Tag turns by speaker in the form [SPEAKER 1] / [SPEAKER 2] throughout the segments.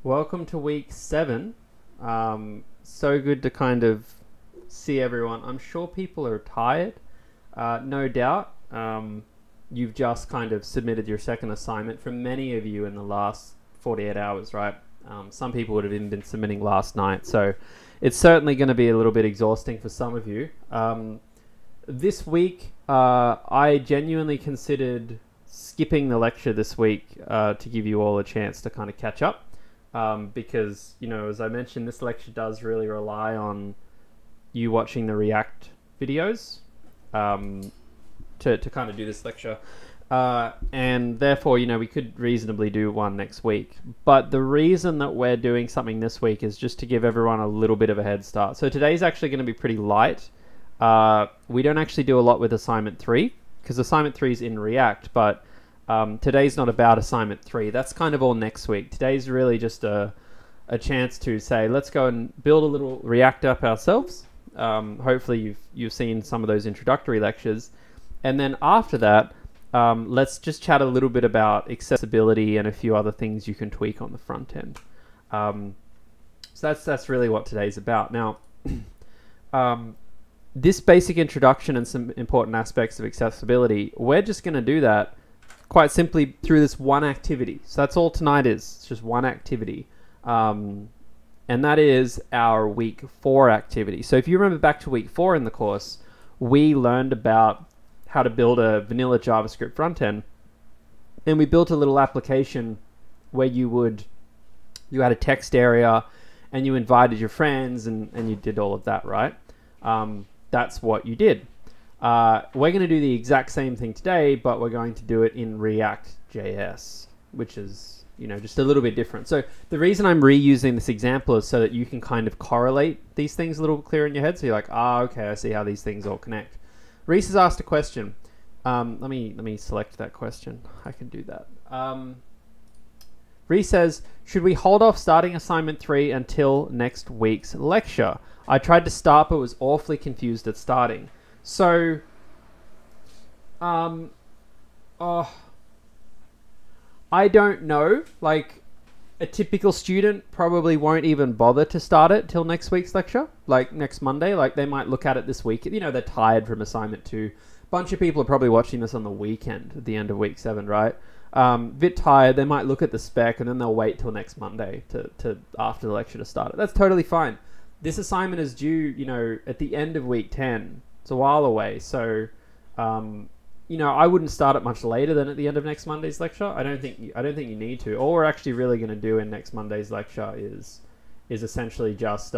[SPEAKER 1] Welcome to week 7. So good to kind of see everyone. I'm sure people are tired, no doubt. You've just kind of submitted your second assignment for many of you in the last 48 hours, right? Some people would have even been submitting last night, so it's certainly going to be a little bit exhausting for some of you. This week, I genuinely considered skipping the lecture this week to give you all a chance to kind of catch up. Because, you know, as I mentioned, this lecture does really rely on you watching the React videos to kind of do this lecture. And therefore, you know, we could reasonably do one next week. But the reason that we're doing something this week is just to give everyone a little bit of a head start. So today's actually going to be pretty light. We don't actually do a lot with assignment 3, because assignment 3 is in React, but today's not about assignment 3. That's kind of all next week. Today's really just a chance to say, let's go and build a little React app ourselves. Hopefully you've seen some of those introductory lectures. And then after that, let's just chat a little bit about accessibility and a few other things you can tweak on the front end. So that's really what today's about. Now, this basic introduction and some important aspects of accessibility, we're just going to do that quite simply through this one activity. So that's all tonight is. It's just one activity. And that is our week 4 activity. So if you remember back to week 4 in the course, we learned about how to build a vanilla JavaScript front end. And we built a little application where you had a text area and you invited your friends and you did all of that, right? That's what you did. We're going to do the exact same thing today, but we're going to do it in React.js, which is, you know, just a little bit different. So the reason I'm reusing this example is so that you can kind of correlate these things a little clearer in your head. So you're like, okay, I see how these things all connect. Reese has asked a question. Let me select that question. I can do that. Reese says, should we hold off starting assignment 3 until next week's lecture? I tried to start, but was awfully confused at starting. So, I don't know, like a typical student probably won't even bother to start it till next week's lecture, like next Monday. Like they might look at it this week, you know, they're tired from assignment 2. A bunch of people are probably watching this on the weekend at the end of week 7, right? Bit tired, they might look at the spec and then they'll wait till next Monday to after the lecture to start it. That's totally fine. This assignment is due, you know, at the end of week 10. It's a while away, so you know, I wouldn't start it much later than at the end of next Monday's lecture. I don't think you need to. All we're actually really going to do in next Monday's lecture is essentially just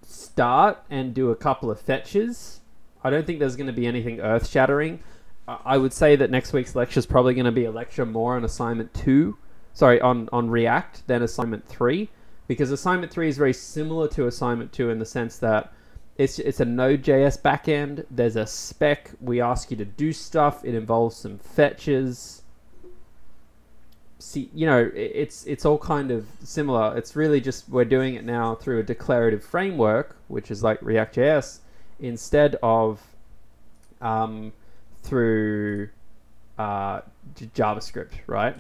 [SPEAKER 1] start and do a couple of fetches. I don't think there's going to be anything earth-shattering. I would say that next week's lecture is probably going to be a lecture more on assignment 2, sorry, on React than assignment 3. Because assignment 3 is very similar to assignment 2 in the sense that it's a Node.js backend. There's a spec. We ask you to do stuff. It involves some fetches. See, you know, it's all kind of similar. It's really just we're doing it now through a declarative framework, which is like React.js, instead of through JavaScript, right?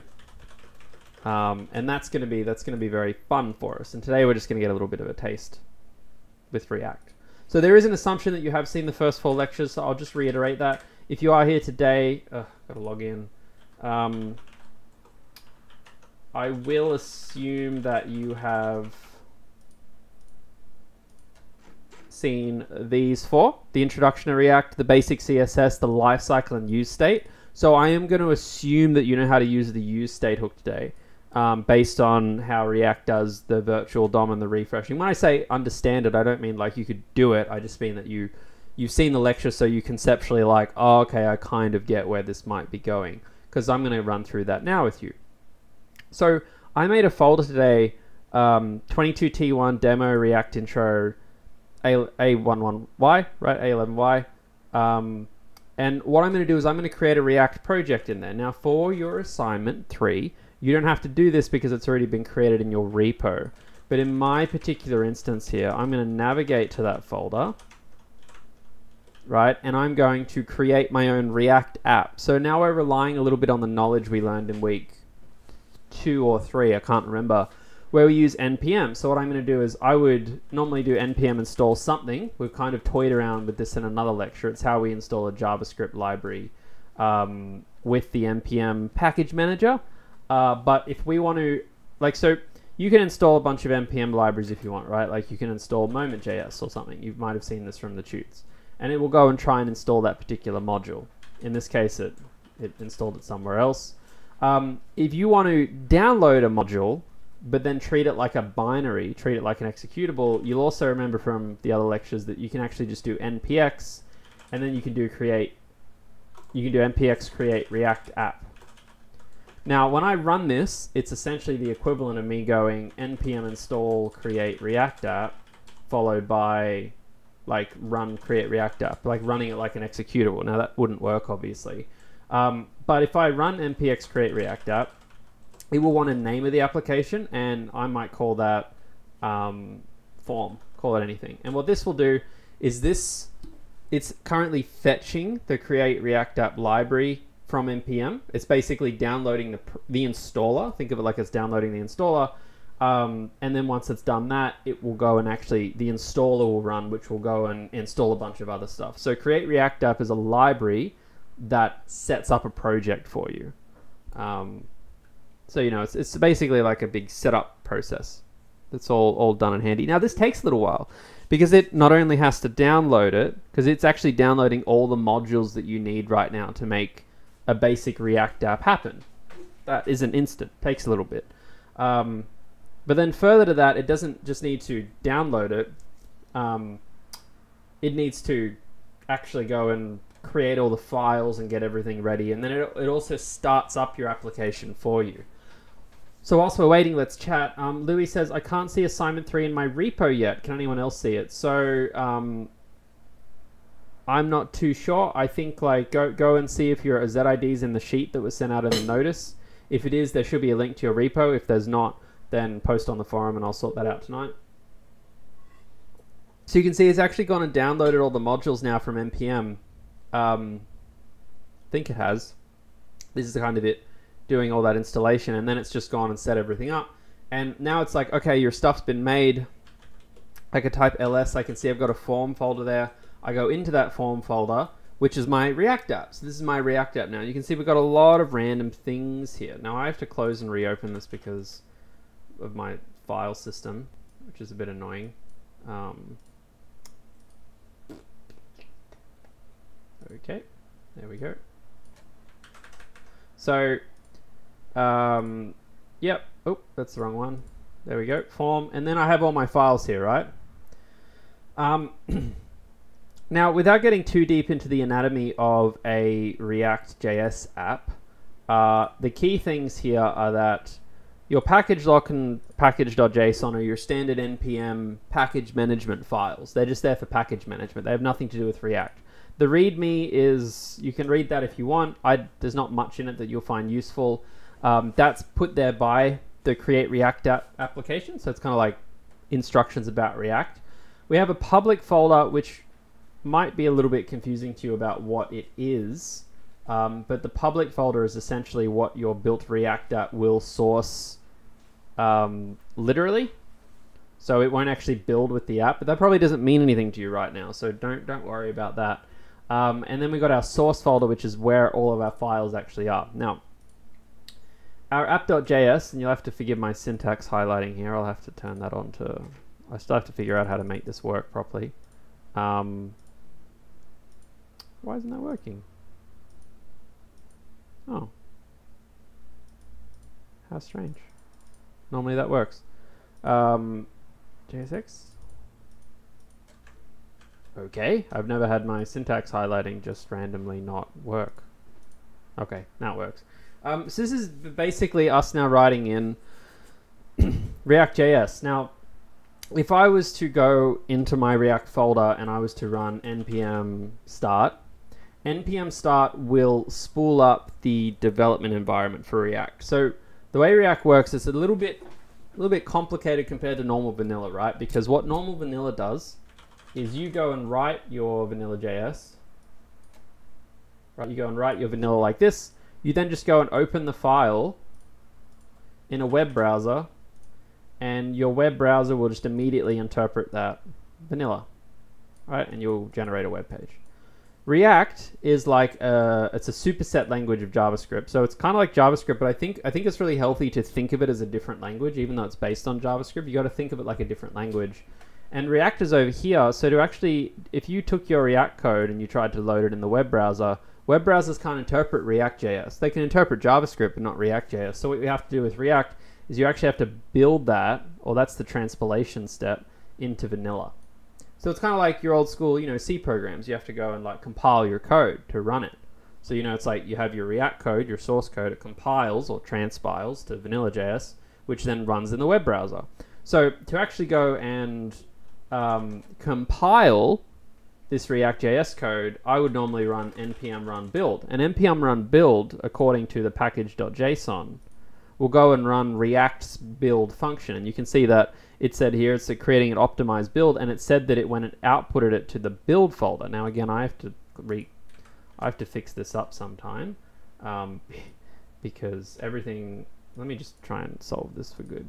[SPEAKER 1] And that's going to be very fun for us. And today we're just going to get a little bit of a taste with React. So there is an assumption that you have seen the first 4 lectures, so I'll just reiterate that. If you are here today, gotta log in. I will assume that you have seen these 4: the introduction to React, the basic CSS, the lifecycle, and use state. So I am going to assume that you know how to use the use state hook today. Based on how React does the virtual DOM and the refreshing. When I say understand it, I don't mean like you could do it. I just mean that you've seen the lecture, so you conceptually like, oh, okay, I kind of get where this might be going, because I'm going to run through that now with you. So I made a folder today, 22T1 demo React intro A11y, right? A11y. And what I'm going to do is I'm going to create a React project in there. Now for your assignment 3, you don't have to do this because it's already been created in your repo. But in my particular instance here, I'm going to navigate to that folder, right? And I'm going to create my own React app. So now we're relying a little bit on the knowledge we learned in week 2 or 3, I can't remember, where we use npm. So what I'm going to do is I would normally do npm install something. We've kind of toyed around with this in another lecture. It's how we install a JavaScript library with the npm package manager. But if we want to, like, so you can install a bunch of npm libraries if you want, right? Like you can install Moment.js or something. You might have seen this from the tutes. And it will go and try and install that particular module. In this case, it installed it somewhere else. If you want to download a module, but then treat it like a binary, treat it like an executable, you'll also remember from the other lectures that you can actually just do npx, and then you can do npx create React app. Now, when I run this, it's essentially the equivalent of me going npm install create React app, followed by like run create React app, like running it like an executable. Now that wouldn't work, obviously. But if I run npx create React app, it will want a name of the application, and I might call that form, call it anything. And what this will do is it's currently fetching the create React app library from npm. It's basically downloading the installer. Think of it like it's downloading the installer. And then once it's done that, it will go and actually, the installer will run, which will go and install a bunch of other stuff. So create React app is a library that sets up a project for you. So, you know, it's basically like a big setup process. That's all done and handy. Now, this takes a little while because it not only has to download it, because it's actually downloading all the modules that you need right now to make a basic React app happen. That isn't instant. Takes a little bit. But then further to that, it doesn't just need to download it. It needs to actually go and create all the files and get everything ready. And then it also starts up your application for you. So whilst we're waiting, let's chat. Louis says, I can't see assignment 3 in my repo yet. Can anyone else see it? So I'm not too sure. I think like go and see if your ZID's in the sheet that was sent out in the notice. If it is, there should be a link to your repo. If there's not, then post on the forum and I'll sort that out tonight. So you can see it's actually gone and downloaded all the modules now from npm. I think it has. This is kind of it doing all that installation, and then it's just gone and set everything up. And now it's like, okay, your stuff's been made. I could type ls. I can see I've got a form folder there. I go into that form folder, which is my React app. So this is my React app now. You can see we've got a lot of random things here. Now I have to close and reopen this because of my file system, which is a bit annoying. Okay, there we go. So, yep. Oh, that's the wrong one. There we go. Form, and then I have all my files here, right? Now, without getting too deep into the anatomy of a React.js app, the key things here are that your package lock and package.json are your standard npm package management files. They're just there for package management. They have nothing to do with React. The README is, you can read that if you want. There's not much in it that you'll find useful. That's put there by the Create React application, so it's kind of like instructions about React. We have a public folder, which might be a little bit confusing to you about what it is, but the public folder is essentially what your built React app will source literally. So it won't actually build with the app, but that probably doesn't mean anything to you right now, so don't worry about that. And then we got our source folder, which is where all of our files actually are. Now, our app.js, and you'll have to forgive my syntax highlighting here. I'll have to turn that on to... I still have to figure out how to make this work properly. Why isn't that working? Oh. How strange. Normally that works. JSX? Okay, I've never had my syntax highlighting just randomly not work. Okay, now it works. So this is basically us now writing in React.js. Now, if I was to go into my React folder and I was to run npm start will spool up the development environment for React. So the way React works is a little bit complicated compared to normal vanilla, right? Because what normal vanilla does is you go and write your vanilla.js, right? You go and write your vanilla like this. You then just go and open the file, in a web browser, and your web browser will just immediately interpret that vanilla, right? And you'll generate a web page. React is like it's a superset language of JavaScript, so it's kind of like JavaScript, but I think it's really healthy to think of it as a different language, even though it's based on JavaScript. You got to think of it like a different language. And React is over here, so to actually, if you took your React code and you tried to load it in the web browsers can't interpret React.js. They can interpret JavaScript, but not React.js. So what you have to do with React is you actually have to build that, or that's the transpilation step, into vanilla. So it's kind of like your old school, C programs. You have to go and like compile your code to run it. So, it's like you have your React code, your source code, it compiles or transpiles to vanilla.js, which then runs in the web browser. So to actually go and compile this React.js code, I would normally run npm run build. And npm run build, according to the package.json, will go and run React's build function. And you can see that it said here it's creating an optimized build, and it said that when it outputted it to the build folder. Now again, I have to fix this up sometime because everything. Let me just try and solve this for good.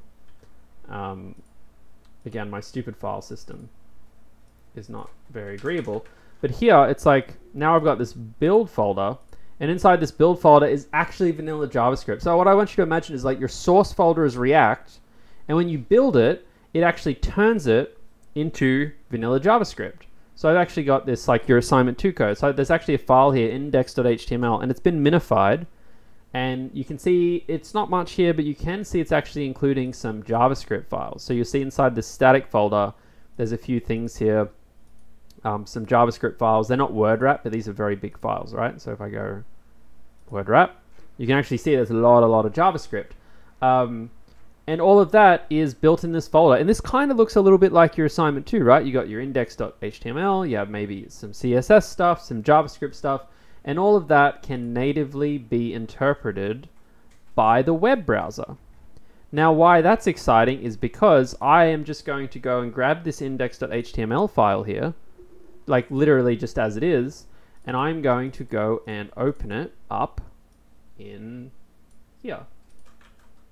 [SPEAKER 1] Again, my stupid file system is not very agreeable. But here, it's like, now I've got this build folder, and inside this build folder is actually vanilla JavaScript. So what I want you to imagine is like your source folder is React, and when you build it, it actually turns it into vanilla JavaScript. So I've actually got this, like your assignment 2 code. So there's actually a file here, index.html, and it's been minified. And you can see it's not much here, but you can see it's actually including some JavaScript files. So you'll see inside this static folder, there's a few things here, some JavaScript files. They're not word wrap, but these are very big files, right? So if I go word wrap, you can actually see there's a lot of JavaScript. And all of that is built in this folder. And this kind of looks a little bit like your assignment 2, right? You got your index.html, you have maybe some CSS stuff, some JavaScript stuff, and all of that can natively be interpreted by the web browser. Now, why that's exciting is because I am just going to go and grab this index.html file here, like literally just as it is, and I'm going to go and open it up in here.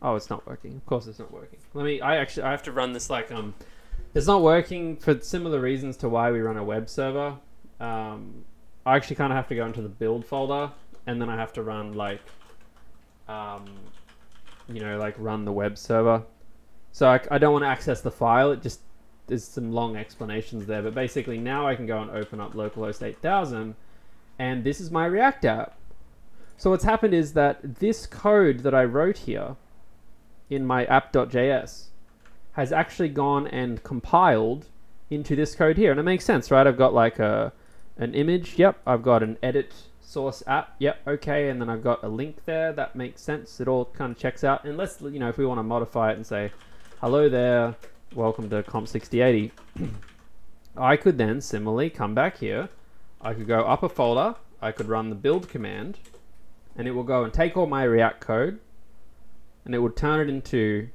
[SPEAKER 1] Oh, it's not working. Of course it's not working. I have to run this like, it's not working for similar reasons to why we run a web server. I actually kind of have to go into the build folder, and then I have to run like, like run the web server. So I don't want to access the file. It just, there's some long explanations there, but basically now I can go and open up localhost 8000, and this is my React app. So what's happened is that this code that I wrote here in my app.js has actually gone and compiled into this code here. And it makes sense, right? I've got like an image. Yep. I've got an edit source app. Yep. Okay. And then I've got a link there. That makes sense. It all kind of checks out. And let's, if we want to modify it and say, hello there, welcome to COMP6080. I could then similarly come back here. I could go up a folder. I could run the build command, and it will go and take all my React code, and it would turn it into,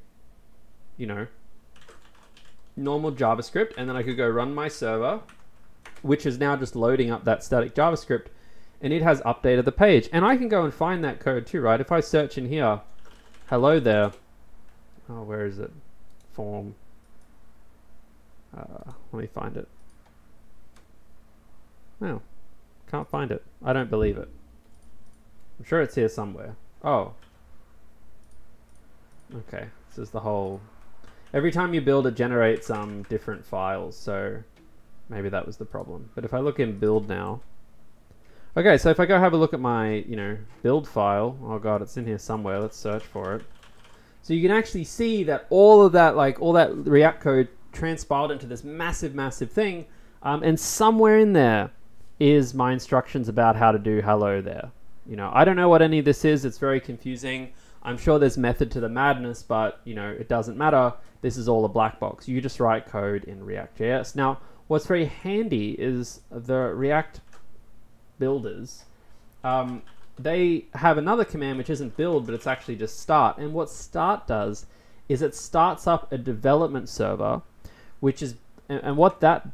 [SPEAKER 1] normal JavaScript. And then I could go run my server, which is now just loading up that static JavaScript, and it has updated the page. And I can go and find that code too, right? If I search in here, hello there. Oh, where is it? Form. Let me find it. No, can't find it. I don't believe it. I'm sure it's here somewhere. Oh. Okay, this is the whole... Every time you build, it generates different files, so maybe that was the problem. But if I look in build now... Okay, so if I go have a look at my, build file... Oh god, it's in here somewhere. Let's search for it. So you can actually see that all of that, all that React code transpiled into this massive, massive thing. And somewhere in there is my instructions about how to do hello there. I don't know what any of this is. It's very confusing. I'm sure there's method to the madness, but it doesn't matter. This is all a black box. You just write code in React.js. Now, what's very handy is the React builders. They have another command which isn't build, but it's actually just start. And what start does is it starts up a development server, which is, and what that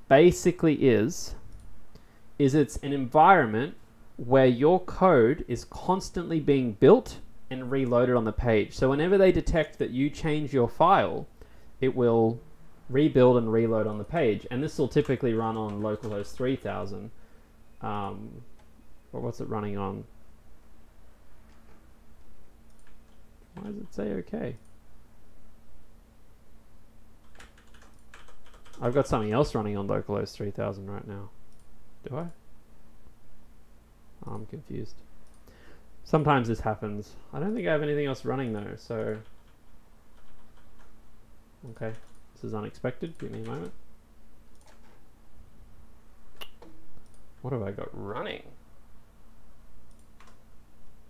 [SPEAKER 1] basically is it's an environment where your code is constantly being built and reload it on the page. So whenever they detect that you change your file, it will rebuild and reload on the page. And this will typically run on localhost 3000. Or what's it running on? Why does it say okay? I've got something else running on localhost 3000 right now. Do I? Oh, I'm confused. Sometimes this happens. I don't think I have anything else running though, so... Okay, this is unexpected. Give me a moment. What have I got running?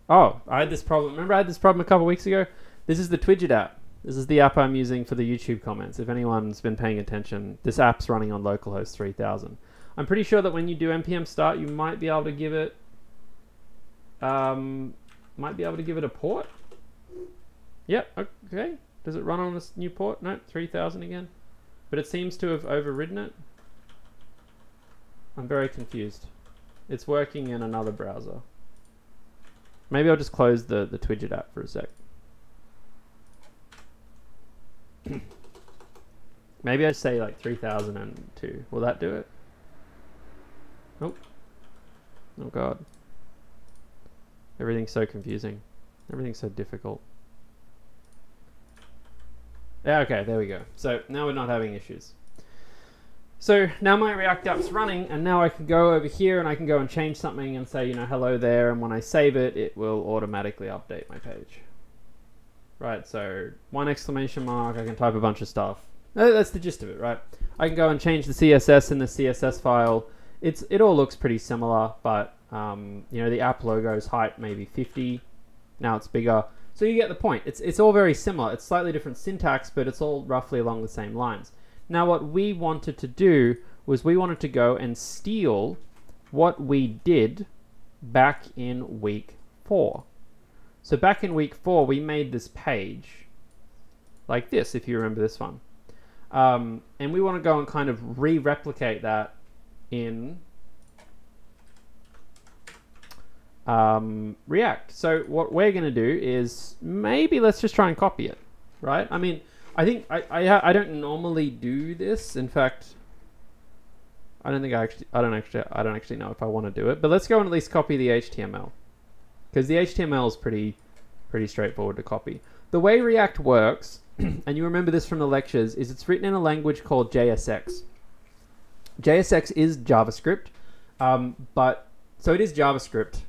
[SPEAKER 1] Oh, I had this problem. Remember I had this problem a couple weeks ago? This is the Twidget app. This is the app I'm using for the YouTube comments. If anyone's been paying attention, this app's running on localhost 3000. I'm pretty sure that when you do npm start, you might be able to give it a port. Yep, okay. Does it run on this new port? No, 3000 again. But it seems to have overridden it. I'm very confused. It's working in another browser. Maybe I'll just close the Twidget app for a sec. Maybe I say like 3002. Will that do it? Nope. Oh god. Everything's so confusing. Everything's so difficult. Yeah, okay, there we go. So now we're not having issues. So now my React app's running, and now I can go over here and I can go and change something and say, you know, hello there, and when I save it, it will automatically update my page. Right, so 1 exclamation mark, I can type a bunch of stuff. That's the gist of it, right? I can go and change the CSS in the CSS file. It all looks pretty similar, but you know, the app logo's height maybe 50. Now it's bigger. So you get the point. It's all very similar. It's slightly different syntax, but it's all roughly along the same lines. Now what we wanted to do was we wanted to go and steal what we did back in week 4. So back in week 4, we made this page like this, if you remember this one. And we want to go and kind of re-replicate that in React. So what we're going to do is maybe let's just try and copy it, right? I mean, I think I don't normally do this. In fact, I don't actually know if I want to do it. But let's go and at least copy the HTML, because the HTML is pretty straightforward to copy. The way React works, and you remember this from the lectures, is it's written in a language called JSX. JSX is JavaScript, so it is JavaScript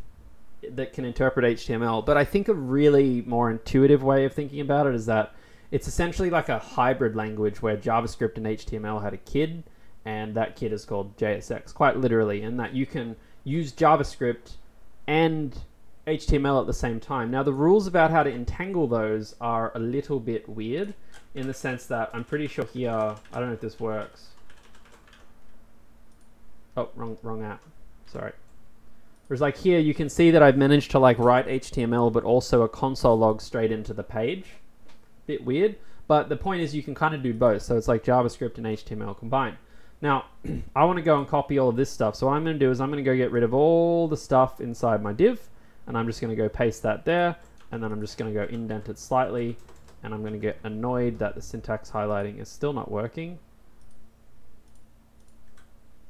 [SPEAKER 1] that can interpret HTML. But I think a really more intuitive way of thinking about it is that it's essentially like a hybrid language where JavaScript and HTML had a kid, and that kid is called JSX, quite literally, and that you can use JavaScript and HTML at the same time. Now the rules about how to entangle those are a little bit weird, in the sense that I'm pretty sure here, I don't know if this works. Oh, wrong app, sorry. Whereas like here you can see that I've managed to like write HTML but also a console log straight into the page. Bit weird, but the point is you can kind of do both, so it's like JavaScript and HTML combined. Now I want to go and copy all of this stuff, so what I'm going to do is I'm going to go get rid of all the stuff inside my div, and I'm just going to go paste that there, and then I'm just going to go indent it slightly, and I'm going to get annoyed that the syntax highlighting is still not working.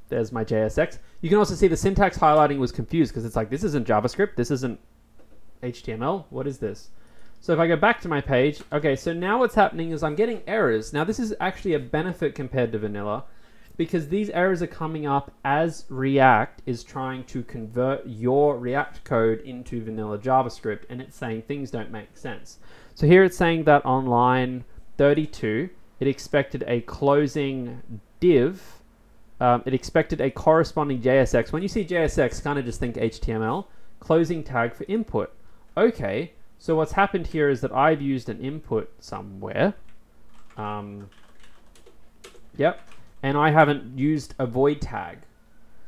[SPEAKER 1] There's my JSX. You can also see the syntax highlighting was confused, because it's like, this isn't JavaScript, this isn't HTML, what is this? So if I go back to my page, okay, so now what's happening is I'm getting errors. Now this is actually a benefit compared to vanilla, because these errors are coming up as React is trying to convert your React code into vanilla JavaScript, and it's saying things don't make sense. So here it's saying that on line 32, it expected a closing div, it expected a corresponding JSX. When you see JSX, kind of just think HTML, closing tag for input. Okay. So what's happened here is that I've used an input somewhere. Yep. And I haven't used a void tag.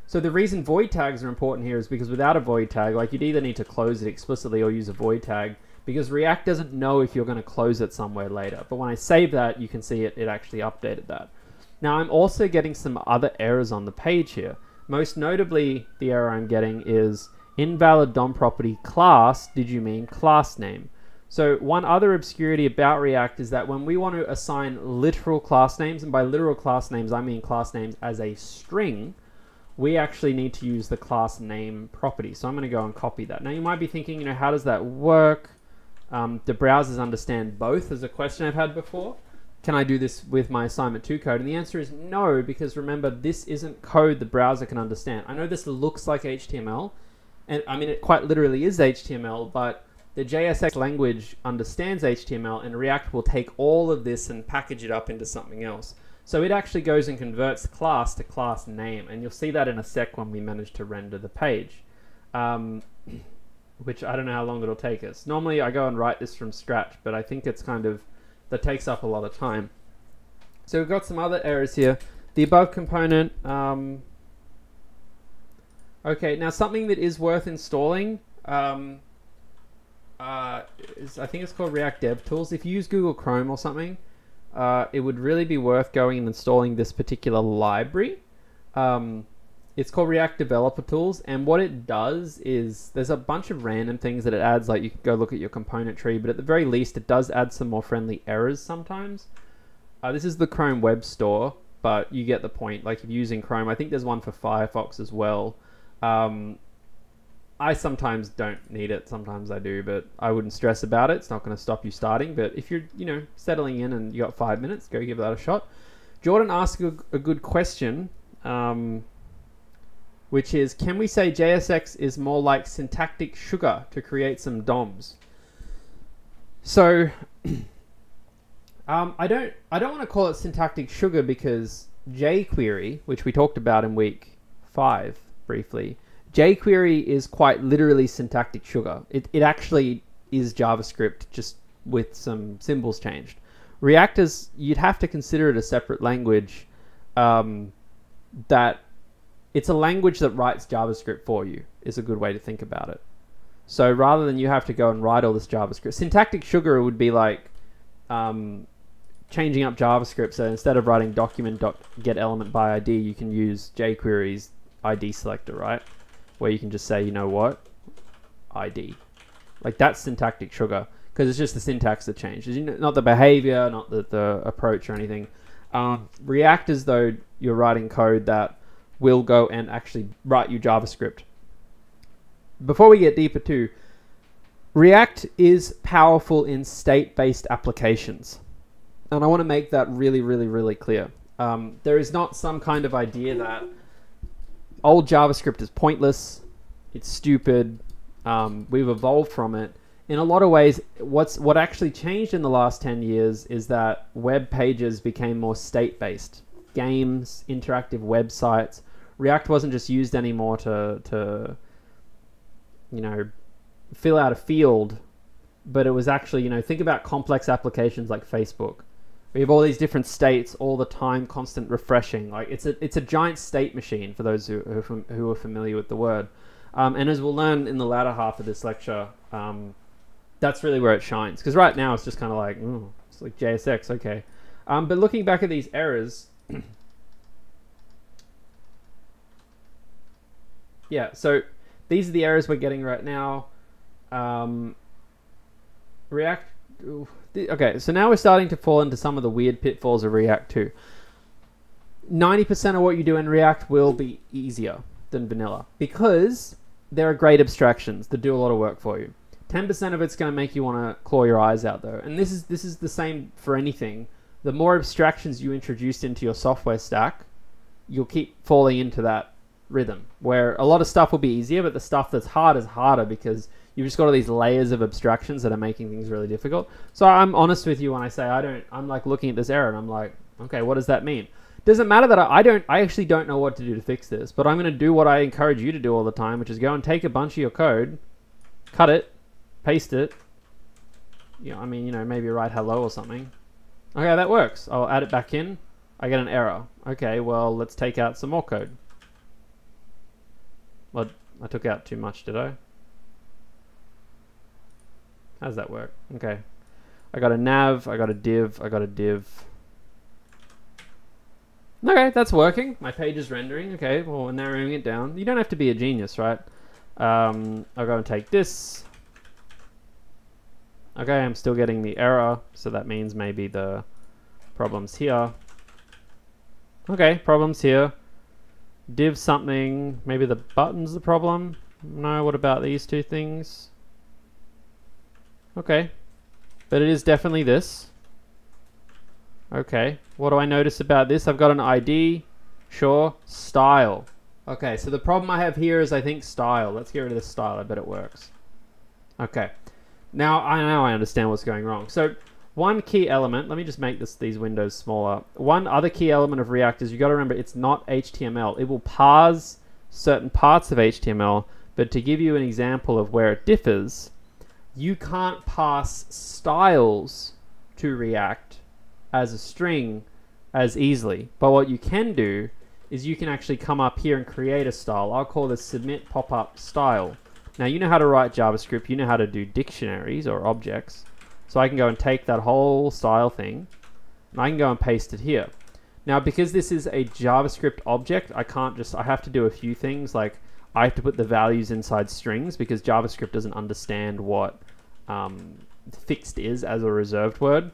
[SPEAKER 1] So the reason void tags are important here is because without a void tag, like you'd either need to close it explicitly or use a void tag, because React doesn't know if you're going to close it somewhere later. But when I save that, you can see it actually updated that. Now I'm also getting some other errors on the page here. Most notably, the error I'm getting is invalid DOM property class, did you mean class name? So one other obscurity about React is that when we want to assign literal class names, and by literal class names I mean class names as a string, we actually need to use the class name property. So I'm going to go and copy that. Now you might be thinking, you know, how does that work? Do browsers understand both? Is a question I've had before. Can I do this with my assignment 2 code? And the answer is no, because remember, this isn't code the browser can understand. I know this looks like HTML, and I mean it quite literally is HTML, but the JSX language understands HTML, and React will take all of this and package it up into something else. So it actually goes and converts class to class name, and you'll see that in a sec when we manage to render the page, which I don't know how long it'll take us. Normally I go and write this from scratch, but I think it's kind of, that takes up a lot of time. So we've got some other errors here. The above component, okay, now something that is worth installing, I think it's called React Dev Tools. If you use Google Chrome or something, it would really be worth going and installing this particular library. It's called React Developer Tools, and what it does is there's a bunch of random things that it adds, like you can go look at your component tree, but at the very least it does add some more friendly errors sometimes. This is the Chrome Web Store, but you get the point. Like if you're using Chrome, I think there's one for Firefox as well. I sometimes don't need it, sometimes I do, but I wouldn't stress about it. It's not going to stop you starting, but if you're, you know, settling in and you got 5 minutes, go give that a shot. Jordan asked a good question, which is, can we say JSX is more like syntactic sugar to create some DOMs? So I don't want to call it syntactic sugar, because jQuery, which we talked about in week 5 briefly, jQuery is quite literally syntactic sugar. It actually is JavaScript, just with some symbols changed. React is, you'd have to consider it a separate language, that it's a language that writes JavaScript for you, is a good way to think about it. So rather than you have to go and write all this JavaScript, syntactic sugar would be like changing up JavaScript. So instead of writing document.getElementById, you can use jQuery's ID selector, right? Where you can just say, you know what, ID. Like that's syntactic sugar, because it's just the syntax that changes, not the behavior, not the approach or anything. React is though you're writing code that will go and actually write you JavaScript. Before we get deeper too, React is powerful in state-based applications. And I want to make that really, really, really clear. There is not some kind of idea that old JavaScript is pointless, it's stupid, we've evolved from it. In a lot of ways, what actually changed in the last 10 years is that web pages became more state-based. Games, interactive websites. React wasn't just used anymore to you know, fill out a field, but it was actually, you know, think about complex applications like Facebook. We have all these different states all the time, constant refreshing. Like it's a giant state machine for those who are familiar with the word. And as we'll learn in the latter half of this lecture, that's really where it shines. Because right now it's just kind of like, ooh, it's like JSX, okay. But looking back at these errors, yeah, so these are the errors we're getting right now. React, okay, so now we're starting to fall into some of the weird pitfalls of React too. 90% of what you do in React will be easier than vanilla, because there are great abstractions that do a lot of work for you. 10% of it's going to make you want to claw your eyes out though, and this is the same for anything. The more abstractions you introduce into your software stack, you'll keep falling into that rhythm, where a lot of stuff will be easier, but the stuff that's hard is harder because you've just got all these layers of abstractions that are making things really difficult. So I'm honest with you when I say I'm like looking at this error and I'm like, okay, what does that mean? Doesn't matter that I actually don't know what to do to fix this, but I'm going to do what I encourage you to do all the time, which is go and take a bunch of your code, cut it, paste it, you know, I mean, you know, maybe write hello or something. Okay, that works. I'll add it back in. I get an error. Okay, well, let's take out some more code. Well, I took out too much, did I? How does that work? Okay. I got a nav, I got a div, I got a div. Okay, that's working. My page is rendering. Okay, well, we're narrowing it down. You don't have to be a genius, right? I'll go and take this. Okay, I'm still getting the error, so that means maybe the problem's here. Okay, problem's here. Div something, maybe the button's the problem. No, what about these two things? Okay, but it is definitely this. Okay, what do I notice about this? I've got an ID, sure, style. Okay, so the problem I have here is I think style. Let's get rid of this style, I bet it works. Okay, now I understand what's going wrong. So one key element, let me just make these windows smaller. One other key element of React is you got to remember it's not HTML. It will parse certain parts of HTML, but to give you an example of where it differs, you can't pass styles to React as a string as easily. But what you can do is you can actually come up here and create a style. I'll call this submit pop-up style. Now you know how to write JavaScript, you know how to do dictionaries or objects. So I can go and take that whole style thing and I can go and paste it here. Now because this is a JavaScript object, I have to do a few things, like I have to put the values inside strings because JavaScript doesn't understand what fixed is as a reserved word.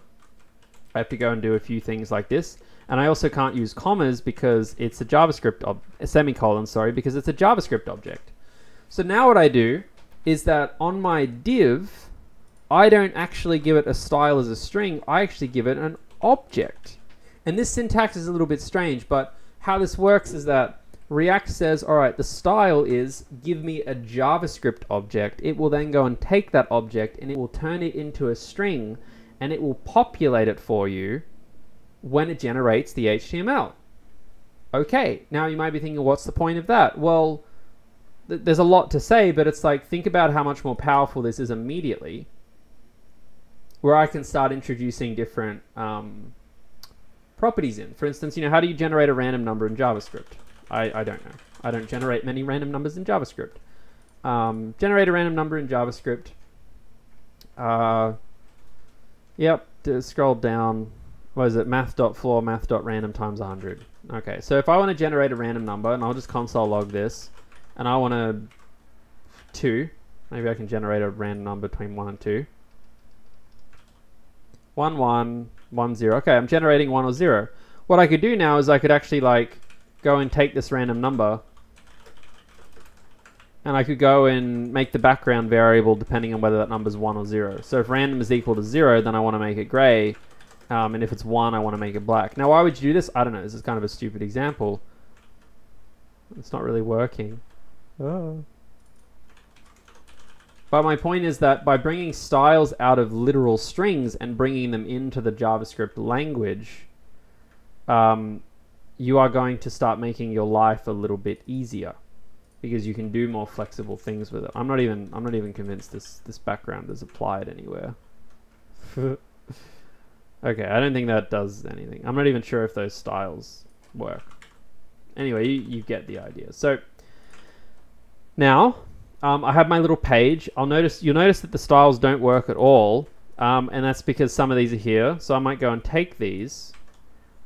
[SPEAKER 1] I have to go and do a few things like this. And I also can't use commas because it's a JavaScript, semicolon, sorry, because it's a JavaScript object. So now what I do is that on my div, I don't actually give it a style as a string, I actually give it an object. And this syntax is a little bit strange, but how this works is that React says, all right, the style is give me a JavaScript object. It will then go and take that object and it will turn it into a string and it will populate it for you when it generates the HTML. Okay, now you might be thinking, what's the point of that? Well, there's a lot to say, but it's like, think about how much more powerful this is immediately, where I can start introducing different properties in. For instance, you know, how do you generate a random number in JavaScript? I don't know. I don't generate many random numbers in JavaScript. Generate a random number in JavaScript. Yep, scroll down. What is it? Math.floor, math.random times 100. Okay, so if I want to generate a random number, and I'll just console log this, and I want to 2, maybe I can generate a random number between 1 and 2. 1, 1, 1, 0. Okay, I'm generating 1 or 0. What I could do now is I could actually like go and take this random number and I could go and make the background variable depending on whether that number is 1 or 0. So if random is equal to 0, then I want to make it gray. And if it's 1, I want to make it black. Now, why would you do this? I don't know. This is kind of a stupid example. It's not really working. Oh. But my point is that by bringing styles out of literal strings and bringing them into the JavaScript language, you are going to start making your life a little bit easier because you can do more flexible things with it. I'm not even convinced this background is applied anywhere. Okay, I don't think that does anything. I'm not even sure if those styles work. Anyway, you get the idea. So now I have my little page. You'll notice that the styles don't work at all, and that's because some of these are here. So I might go and take these,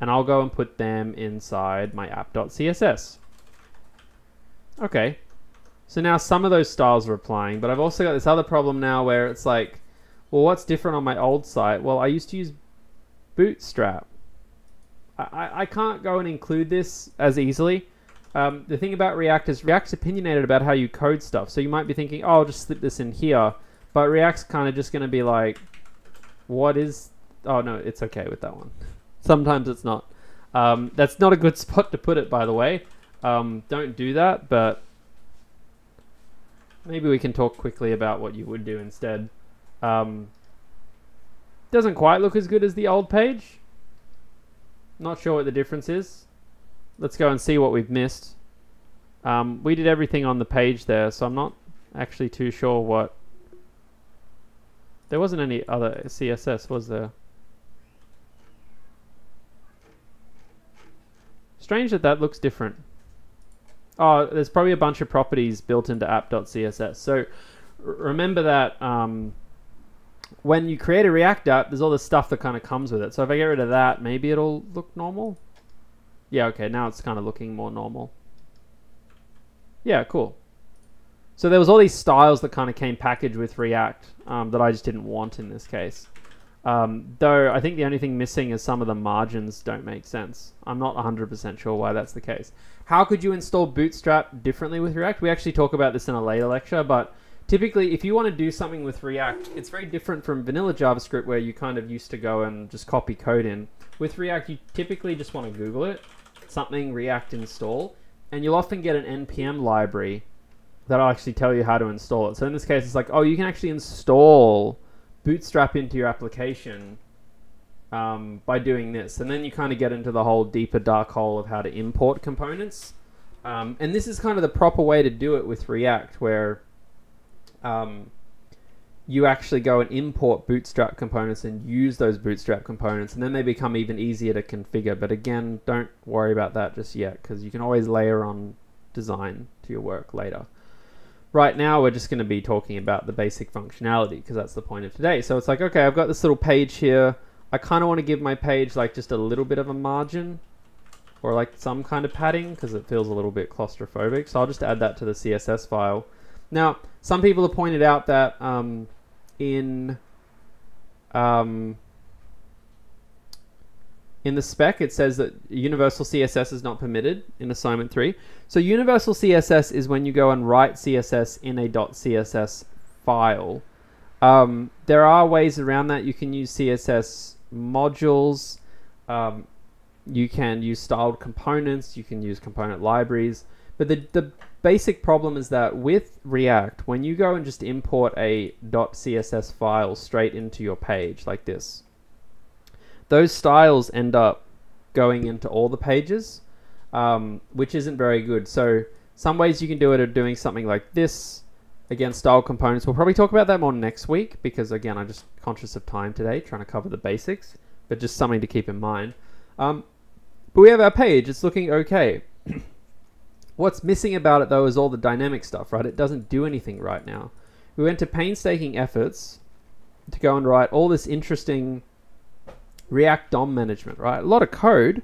[SPEAKER 1] and I'll go and put them inside my app.css. Okay, so now some of those styles are applying, but I've also got this other problem now where it's like, well, what's different on my old site? Well, I used to use Bootstrap. I can't go and include this as easily. The thing about React is React's opinionated about how you code stuff. So you might be thinking, oh, I'll just slip this in here. But React's kind of just going to be like, what is... Oh, no, it's okay with that one. Sometimes it's not. That's not a good spot to put it, by the way. Don't do that, but maybe we can talk quickly about what you would do instead. Doesn't quite look as good as the old page. Not sure what the difference is. Let's go and see what we've missed. We did everything on the page there, so I'm not actually too sure what... There wasn't any other CSS, was there? Strange that looks different. Oh, there's probably a bunch of properties built into app.css. So remember that when you create a React app, there's all this stuff that kind of comes with it. So if I get rid of that, maybe it'll look normal. Yeah, okay, now it's kind of looking more normal. Yeah, cool. So there was all these styles that kind of came packaged with React that I just didn't want in this case. Though I think the only thing missing is some of the margins don't make sense. I'm not 100% sure why that's the case. How could you install Bootstrap differently with React? We actually talk about this in a later lecture, but typically if you want to do something with React, it's very different from vanilla JavaScript where you kind of used to go and just copy code in. With React, you typically just want to Google it, something React install, and you'll often get an NPM library that'll actually tell you how to install it. So in this case, it's like, oh, you can actually install Bootstrap into your application by doing this. And then you kind of get into the whole deeper dark hole of how to import components. And this is kind of the proper way to do it with React, where you actually go and import Bootstrap components and use those Bootstrap components, and then they become even easier to configure. But again, don't worry about that just yet, because you can always layer on design to your work later. Right now, we're just going to be talking about the basic functionality, because that's the point of today. So it's like, okay, I've got this little page here. I kind of want to give my page like just a little bit of a margin, or like some kind of padding, because it feels a little bit claustrophobic. So I'll just add that to the CSS file. Now, some people have pointed out that in the spec, it says that universal CSS is not permitted in assignment 3. So universal CSS is when you go and write CSS in a .css file. There are ways around that. You can use CSS modules. You can use styled components. You can use component libraries. But the basic problem is that with React, when you go and just import a .css file straight into your page like this, those styles end up going into all the pages, which isn't very good. So some ways you can do it are doing something like this. Again, style components. We'll probably talk about that more next week, because again, I'm just conscious of time today, trying to cover the basics, but just something to keep in mind. But we have our page. It's looking okay. What's missing about it though is all the dynamic stuff, right? It doesn't do anything right now. We went to painstaking efforts to go and write all this interesting React DOM management, right? A lot of code,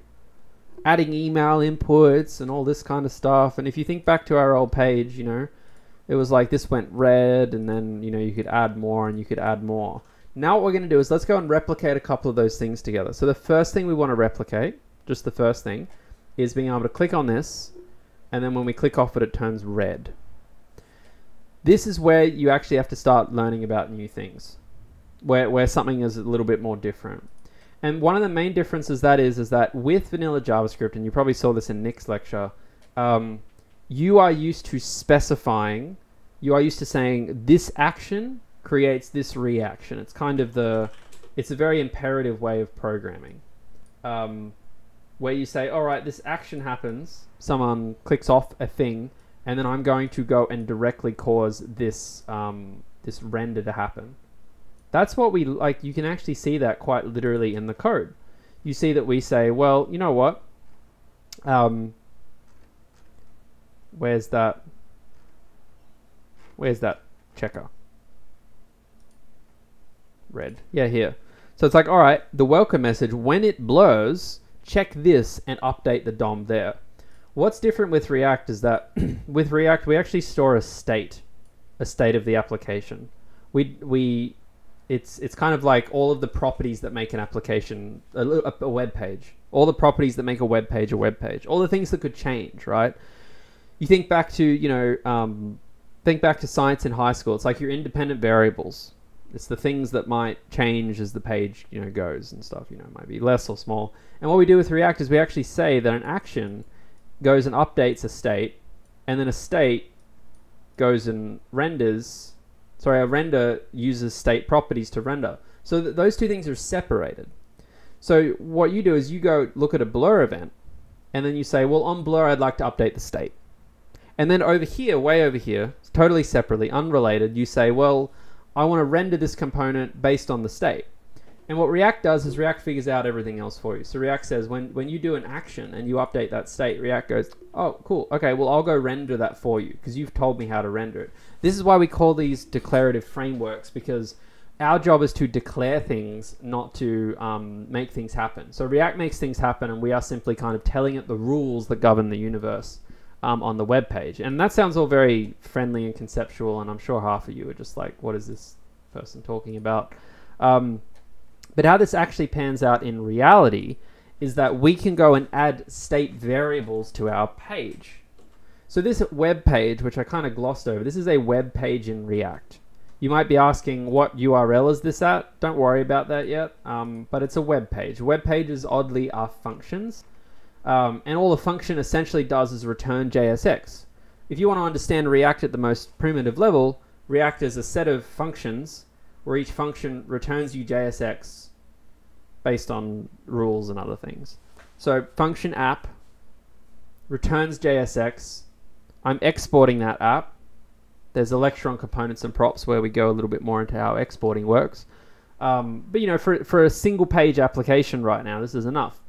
[SPEAKER 1] adding email inputs and all this kind of stuff. And if you think back to our old page, you know, it was like this went red, and then, you know, you could add more and you could add more. Now what we're going to do is let's go and replicate a couple of those things together. So the first thing we want to replicate, just the first thing, is being able to click on this, and then when we click off it, it turns red. This is where you actually have to start learning about new things, where something is a little bit more different. And one of the main differences that is that with vanilla JavaScript, and you probably saw this in Nick's lecture, you are used to specifying, you are used to saying this action creates this reaction. It's kind of it's a very imperative way of programming, where you say, all right, this action happens, someone clicks off a thing, and then I'm going to go and directly cause this, this render to happen. That's what we like. You can actually see that quite literally in the code. You see that we say, well, you know what? Where's that checker? Red. Yeah, here. So it's like, all right, the welcome message, when it blurs, check this and update the DOM there. What's different with React is that with React, we actually store a state of the application. It's kind of like all of the properties that make an application a web page. All the properties that make a web page a web page. All the things that could change, right? You think back to, you know, think back to science in high school. It's like your independent variables. It's the things that might change as the page, you know, goes and stuff. You know, it might be less or small. And what we do with React is we actually say that an action goes and updates a state, and then a state goes and renders. Sorry, a render uses state properties to render. So those two things are separated. So what you do is you go look at a blur event, and then you say, well, on blur, I'd like to update the state. And then over here, way over here, totally separately, unrelated, you say, well, I want to render this component based on the state. And what React does is React figures out everything else for you. So React says when you do an action and you update that state, React goes, oh, cool. Okay, well, I'll go render that for you because you've told me how to render it. This is why we call these declarative frameworks, because our job is to declare things, not to make things happen. So React makes things happen, and we are simply kind of telling it the rules that govern the universe. on the web page. And that sounds all very friendly and conceptual, and I'm sure half of you are just like, what is this person talking about? But how this actually pans out in reality is that we can go and add state variables to our page. So this web page, which I kind of glossed over, this is a web page in React. You might be asking, what URL is this at? Don't worry about that yet, but it's a web page. Web pages, oddly, are functions. And all the function essentially does is return JSX. If you want to understand React at the most primitive level, React is a set of functions where each function returns you JSX based on rules and other things. So function app returns JSX. I'm exporting that app. There's a lecture on components and props where we go a little bit more into how exporting works. But you know, for a single page application right now, this is enough.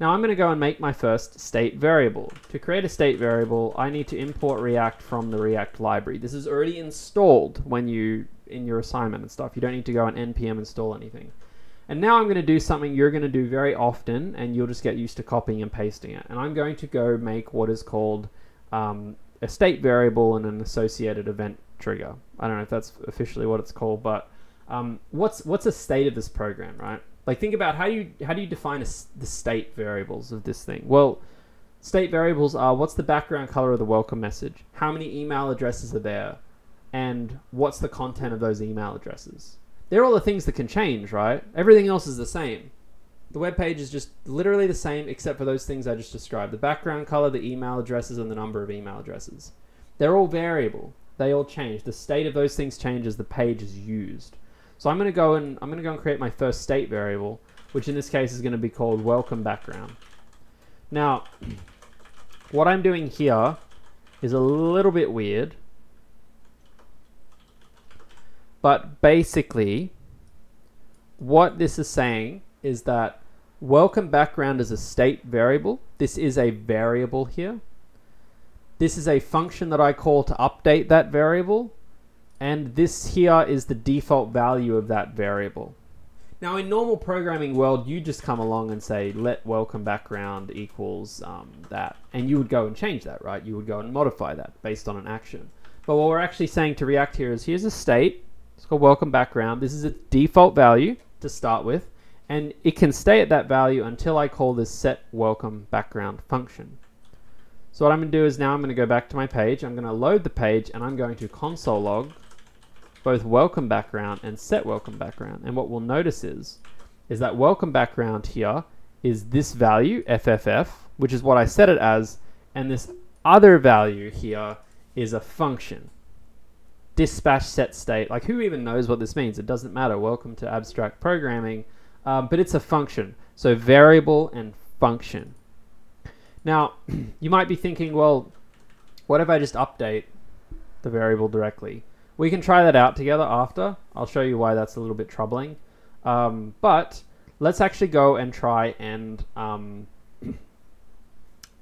[SPEAKER 1] Now I'm going to go and make my first state variable. To create a state variable, I need to import React from the React library. This is already installed when you in your assignment and stuff. You don't need to go and npm install anything. And now I'm going to do something you're going to do very often, and you'll just get used to copying and pasting it. And I'm going to go make what is called a state variable and an associated event trigger. I don't know if that's officially what it's called, but what's a state of this program, right? Like, think about how do you define the state variables of this thing? Well, state variables are what's the background color of the welcome message, how many email addresses are there, and what's the content of those email addresses. They're all the things that can change, right? Everything else is the same. The web page is just literally the same except for those things I just described. The background color, the email addresses, and the number of email addresses. They're all variable. They all change. The state of those things changes, the page is used. So I'm going to go and create my first state variable, which in this case is going to be called welcome background. Now, what I'm doing here is a little bit weird. But basically, what this is saying is that welcome background is a state variable. This is a variable here. This is a function that I call to update that variable. And this here is the default value of that variable. Now, in normal programming world, you just come along and say, let welcome background equals that. And you would go and change that, right? You would go and modify that based on an action. But what we're actually saying to React here is, here's a state. It's called welcome background. This is a default value to start with, and it can stay at that value until I call this set welcome background function. So what I'm going to do is now I'm going to go back to my page. I'm going to load the page, and I'm going to console log both welcome background and set welcome background. And what we'll notice is that welcome background here is this value, FFF, which is what I set it as, and this other value here is a function. Dispatch set state, like who even knows what this means? It doesn't matter. Welcome to abstract programming, but it's a function. So variable and function. Now, you might be thinking, well, what if I just update the variable directly? We can try that out together after. I'll show you why that's a little bit troubling. But let's actually go and try and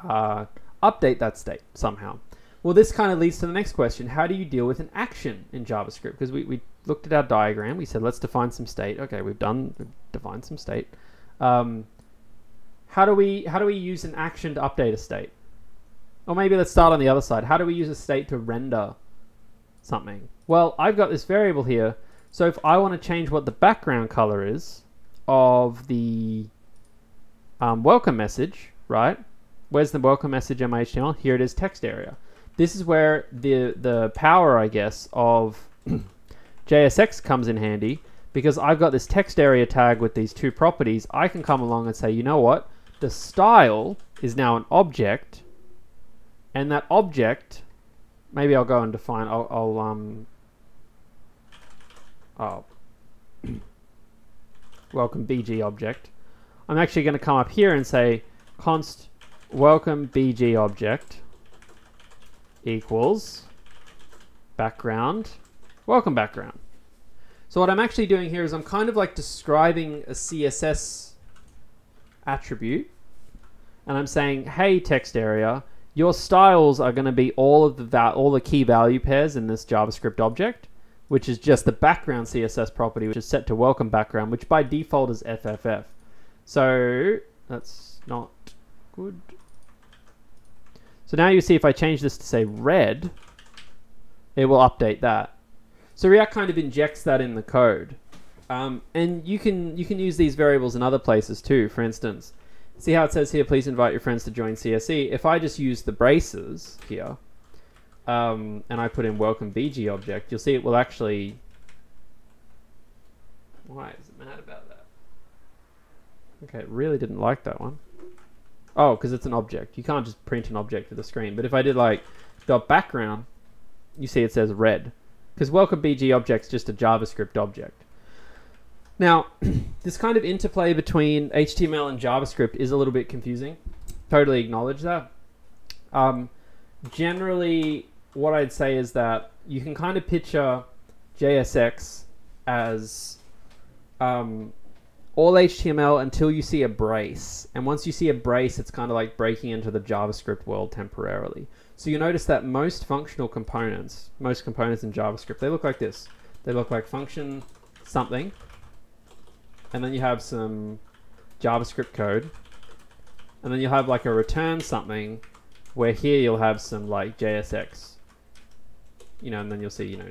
[SPEAKER 1] update that state somehow. Well, this kind of leads to the next question. How do you deal with an action in JavaScript? Because we looked at our diagram. We said, let's define some state. Okay, we've defined some state. How do we use an action to update a state? Or maybe let's start on the other side. How do we use a state to render something? Well, I've got this variable here. So if I want to change what the background color is of the welcome message, right? Where's the welcome message in my HTML? Here it is, text area. This is where the power, I guess, of JSX comes in handy, because I've got this text area tag with these two properties. I can come along and say, you know what? The style is now an object, and that object, maybe I'll go and define, welcome BG object. I'm actually going to come up here and say const welcome BG object equals background, welcome background. So what I'm actually doing here is I'm kind of like describing a CSS attribute, and I'm saying, hey, text area, your styles are going to be all the key value pairs in this JavaScript object, which is just the background CSS property, which is set to welcome background, which by default is FFF. So that's not good. So now you see if I change this to say red, it will update that. So React kind of injects that in the code. And you can use these variables in other places too. For instance, see how it says here, please invite your friends to join CSE. If I just use the braces here, and I put in welcome BG object, you'll see it will actually... Why is it mad about that? Okay, it really didn't like that one. Oh, because it's an object. You can't just print an object to the screen. But if I did like dot background, you see it says red. Because welcome BG object's just a JavaScript object. Now, this kind of interplay between HTML and JavaScript is a little bit confusing. Totally acknowledge that. Generally, what I'd say is that you can kind of picture JSX as all HTML until you see a brace. And once you see a brace, it's kind of like breaking into the JavaScript world temporarily. So you notice that most functional components, most components in JavaScript, they look like this. They look like function something, and then you have some JavaScript code, and then you'll have like a return something, where here you'll have some like JSX, you know, and then you'll see, you know,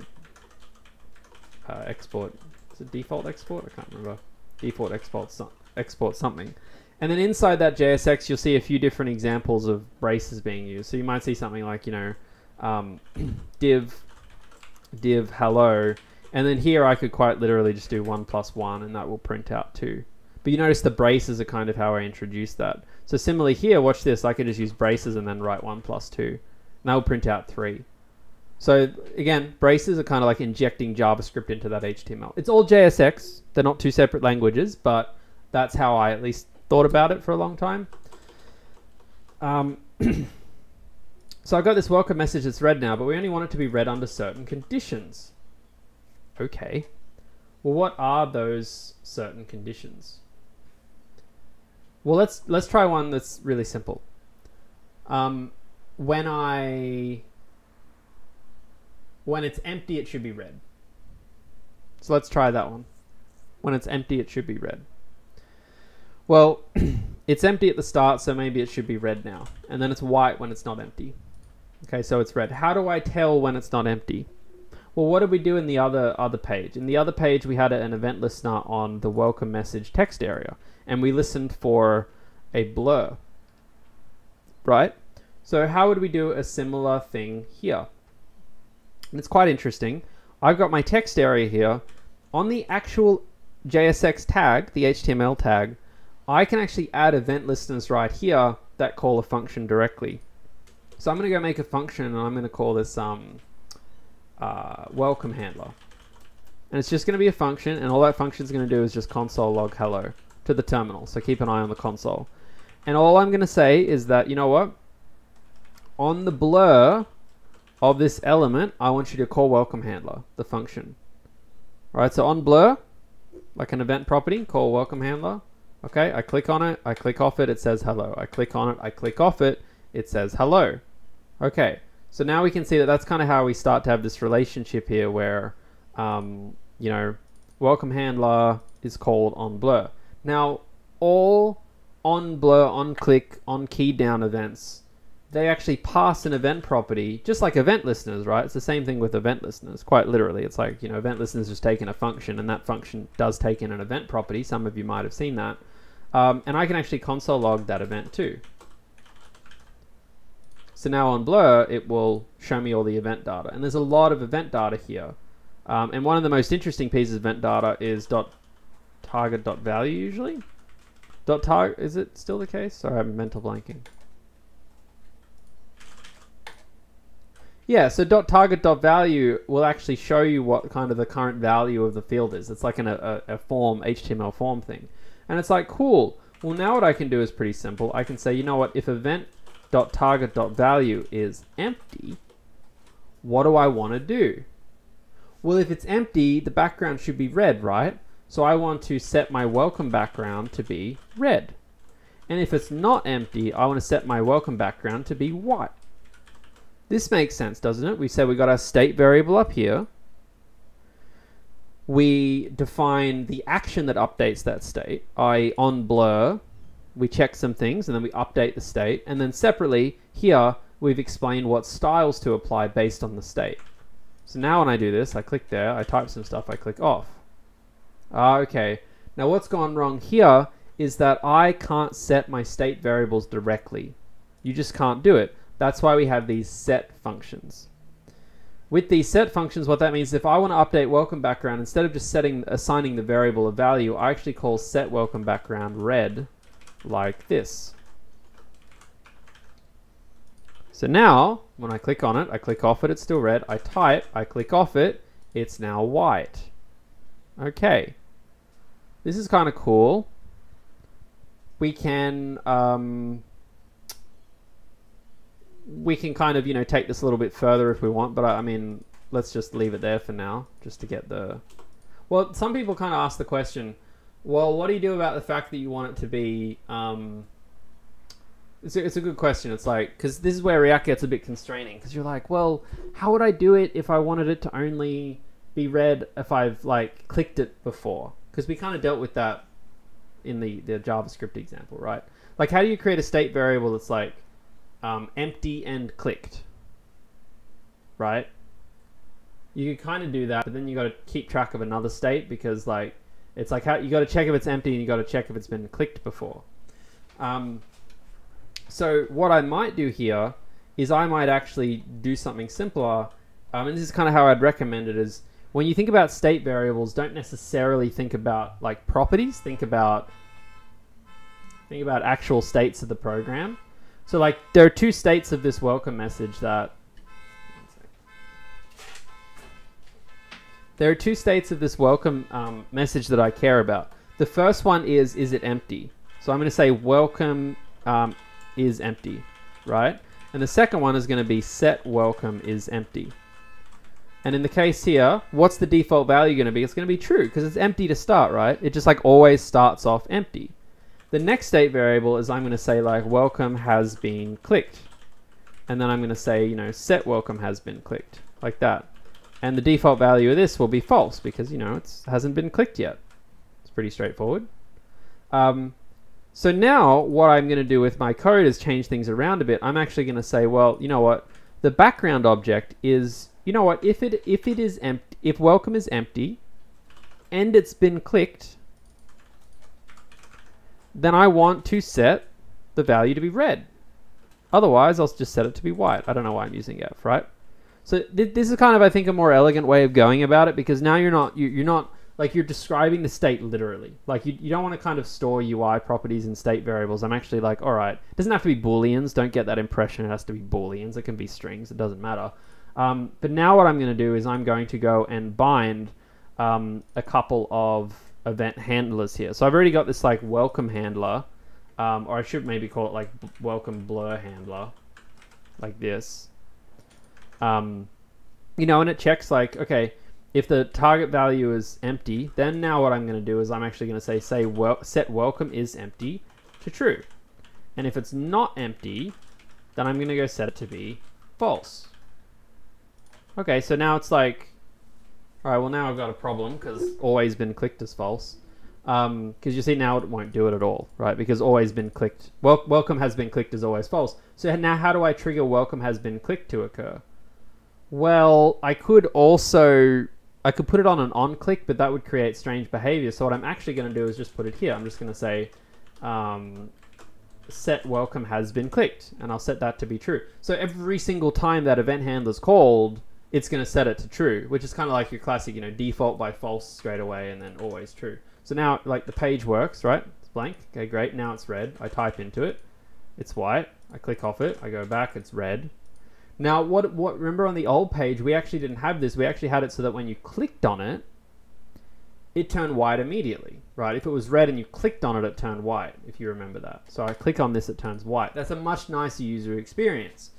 [SPEAKER 1] export, is it default export? I can't remember. Default export something. And then inside that JSX, you'll see a few different examples of braces being used. So you might see something like, you know, div hello. And then here I could quite literally just do 1 + 1 and that will print out 2. But you notice the braces are kind of how I introduced that. So similarly here, watch this. I could just use braces and then write 1 + 2. And that will print out 3. So again, braces are kind of like injecting JavaScript into that HTML. It's all JSX. They're not two separate languages, but that's how I at least thought about it for a long time. So I got this welcome message that's read now, but we only want it to be read under certain conditions. Okay. Well, what are those certain conditions? Well, let's try one that's really simple. When it's empty, it should be red. So let's try that one. When it's empty, it should be red. Well, it's empty at the start, so maybe it should be red now. And then it's white when it's not empty. Okay, so it's red. How do I tell when it's not empty? Well, what did we do in the other page? In the other page, we had an event listener on the welcome message text area, and we listened for a blur, right? So how would we do a similar thing here? And it's quite interesting. I've got my text area here. On the actual JSX tag, the HTML tag, I can actually add event listeners right here that call a function directly. So I'm going to go make a function, and I'm going to call this welcome handler. And it's just going to be a function, and all that function is going to do is just console log hello to the terminal. So keep an eye on the console. And all I'm going to say is that, you know what? On the blur of this element, I want you to call welcome handler, the function. All right, so on blur, like an event property, call welcome handler. Okay, I click on it, I click off it, it says hello. I click on it, I click off it, it says hello. Okay, so now we can see that that's kind of how we start to have this relationship here where, you know, welcome handler is called on blur. Now, all on blur, on click, on key down events, they actually pass an event property, just like event listeners, right? It's the same thing with event listeners, quite literally. It's like, you know, event listeners just taking a function, and that function does take in an event property. Some of you might have seen that. And I can actually console log that event too. So now on blur, it will show me all the event data. And there's a lot of event data here. And one of the most interesting pieces of event data is .target.value usually. .target, is it still the case? Sorry, I'm mental blanking. Yeah, so .target.value will actually show you what kind of the current value of the field is. It's like a form, HTML form thing. And it's like, cool. Well, now what I can do is pretty simple. I can say, you know what, if event.target.value is empty, what do I want to do? Well, if it's empty, the background should be red, right? So I want to set my welcome background to be red. And if it's not empty, I want to set my welcome background to be white. This makes sense, doesn't it? We said we got our state variable up here. We define the action that updates that state, i.e. on blur. We check some things and then we update the state. And then separately here, we've explained what styles to apply based on the state. So now when I do this, I click there, I type some stuff, I click off. Okay. Now what's gone wrong here is that I can't set my state variables directly. You just can't do it. That's why we have these set functions. With these set functions, what that means is if I want to update welcome background, instead of just assigning the variable a value, I actually call set welcome background red like this. So now, when I click on it, I click off it, it's still red. I type, I click off it, it's now white. Okay. This is kind of cool. We can kind of, you know, take this a little bit further if we want, but I mean, let's just leave it there for now, just to get the... Well, some people kind of ask the question, well, what do you do about the fact that you want it to be... It's a good question. It's like, because this is where React gets a bit constraining, because you're like, well, how would I do it if I wanted it to only be read if I've like clicked it before? Because we kind of dealt with that in the JavaScript example, right? Like, how do you create a state variable that's like empty and clicked, right? You can kind of do that, but then you got to keep track of another state, because like it's like how you got to check if it's empty and you got to check if it's been clicked before. So what I might do here is I might actually do something simpler, and this is kind of how I'd recommend it, is when you think about state variables, don't necessarily think about like properties, think about actual states of the program. So like there are two states of this welcome message that message that I care about. The first one is it empty? So I'm going to say welcome is empty, right? And the second one is going to be set welcome is empty. And in the case here, what's the default value going to be? It's going to be true, because it's empty to start, right? It just like always starts off empty. The next state variable is I'm going to say like welcome has been clicked. And then I'm going to say, you know, set welcome has been clicked, like that. And the default value of this will be false, because, you know, it hasn't been clicked yet. It's pretty straightforward. So now what I'm going to do with my code is change things around a bit. I'm actually going to say, well, you know what? The background object is, you know what? If it is empty, if welcome is empty and it's been clicked, then I want to set the value to be red. Otherwise, I'll just set it to be white. I don't know why I'm using F, right? So this is kind of, I think, a more elegant way of going about it, because now you're not like you're describing the state literally. Like you don't want to kind of store UI properties in state variables. I'm actually like, all right, it doesn't have to be booleans. Don't get that impression it has to be booleans. It can be strings. It doesn't matter. But now what I'm going to do is I'm going to go and bind a couple of event handlers here. So I've already got this like welcome handler, or I should maybe call it like welcome blur handler, like this. You know, and it checks like, okay, if the target value is empty, then now what I'm going to do is I'm actually going to say set welcome is empty to true. And if it's not empty, then I'm going to go set it to be false. Okay, so now it's like, all right, well now I've got a problem, because always been clicked is false. Because you see now it won't do it at all, right? Because always been clicked, welcome has been clicked is always false. So now how do I trigger welcome has been clicked to occur? Well, I could put it on an on click, but that would create strange behavior. So what I'm actually going to do is just put it here. I'm just going to say set welcome has been clicked, and I'll set that to be true. So every single time that event handler is called, it's going to set it to true, which is kind of like your classic, you know, default by false straight away and then always true. So now like the page works, right? It's blank. Okay, great. Now it's red. I type into it. It's white. I click off it. I go back. It's red. Now, remember on the old page, we actually didn't have this. We actually had it so that when you clicked on it, it turned white immediately, right? If it was red and you clicked on it, it turned white, if you remember that. So I click on this, it turns white. That's a much nicer user experience.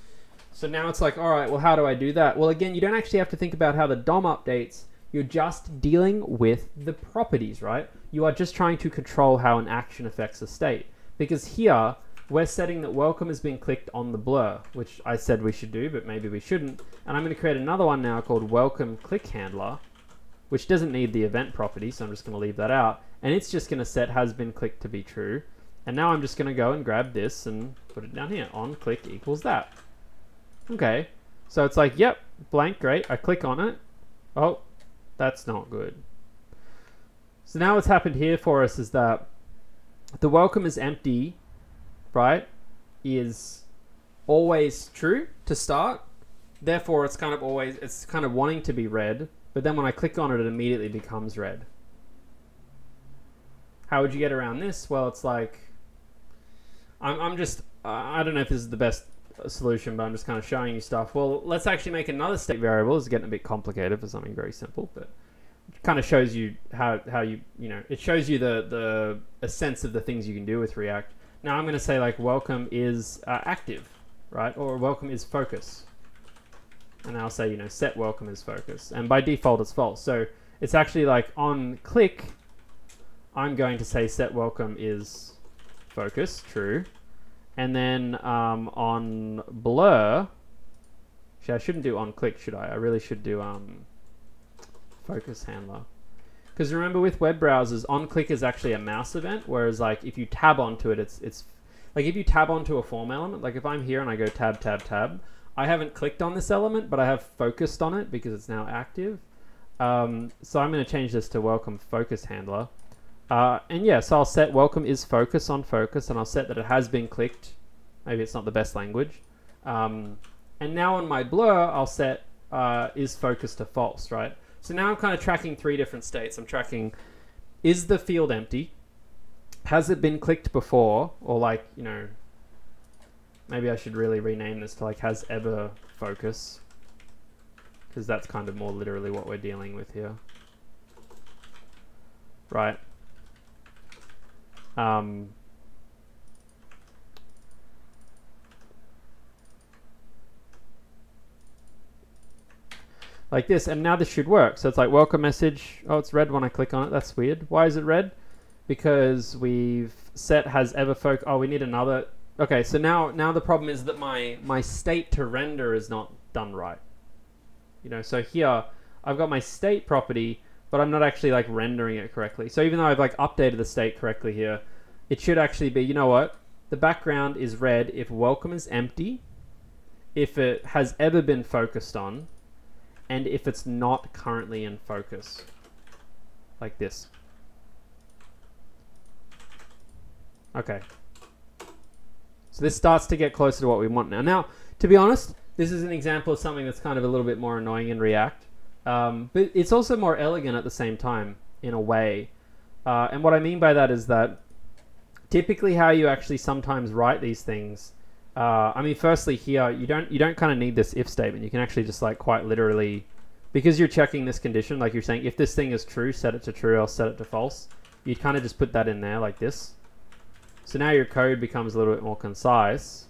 [SPEAKER 1] So now it's like, all right, well, how do I do that? Well, again, you don't actually have to think about how the DOM updates. You're just dealing with the properties, right? You are just trying to control how an action affects a state. Because here, we're setting that welcome has been clicked on the blur, which I said we should do, but maybe we shouldn't. And I'm going to create another one now called welcome click handler, which doesn't need the event property, so I'm just going to leave that out. And it's just going to set has been clicked to be true. And now I'm just going to go and grab this and put it down here. On click equals that. Okay, so it's like, yep, blank, great. I click on it. Oh, that's not good. So now what's happened here for us is that the welcome is empty, right, is always true to start. Therefore, it's kind of always, it's kind of wanting to be red, but then when I click on it, it immediately becomes red. How would you get around this? Well, it's like, I'm just, I don't know if this is the best solution, but I'm just kind of showing you stuff. Well, let's actually make another state variable. It's getting a bit complicated for something very simple, but it kind of shows you how you know, it shows you a sense of the things you can do with React. Now I'm going to say like welcome is active, right? Or welcome is focus. And I'll say, you know, set welcome is focus. And by default it's false. So it's actually like on click, I'm going to say set welcome is focus, true. And then on blur, actually I shouldn't do on click, should I? I really should do focus handler. Because remember with web browsers, on click is actually a mouse event, whereas like if you tab onto it, it's like if you tab onto a form element, like if I'm here and I go tab, tab, tab, I haven't clicked on this element, but I have focused on it because it's now active. So I'm going to change this to welcome focus handler. And yeah, so I'll set welcome is focus on focus, and I'll set that it has been clicked. Maybe it's not the best language. And now on my blur, I'll set is focus to false, right? So now I'm kind of tracking three different states. I'm tracking, is the field empty? Has it been clicked before? Or like, you know, maybe I should really rename this to like has ever focus, because that's kind of more literally what we're dealing with here. Right. Like this, and now this should work. So it's like welcome message. Oh, it's red when I click on it. That's weird. Why is it red? Because we've set has ever focus. Oh, we need another. Okay, so now the problem is that my state to render is not done right. You know, so here I've got my state property, but I'm not actually like rendering it correctly. So even though I've like updated the state correctly here, it should actually be, you know what? The background is red if welcome is empty, if it has ever been focused on, and if it's not currently in focus. Like this. Okay. So this starts to get closer to what we want now. Now, to be honest, this is an example of something that's kind of a little bit more annoying in React. But it's also more elegant at the same time, in a way. And what I mean by that is that typically how you actually sometimes write these things, I mean, firstly here, you don't kind of need this if statement. You can actually just like quite literally, because you're checking this condition, like you're saying, if this thing is true, set it to true, I'll set it to false. You'd kind of just put that in there like this. So now your code becomes a little bit more concise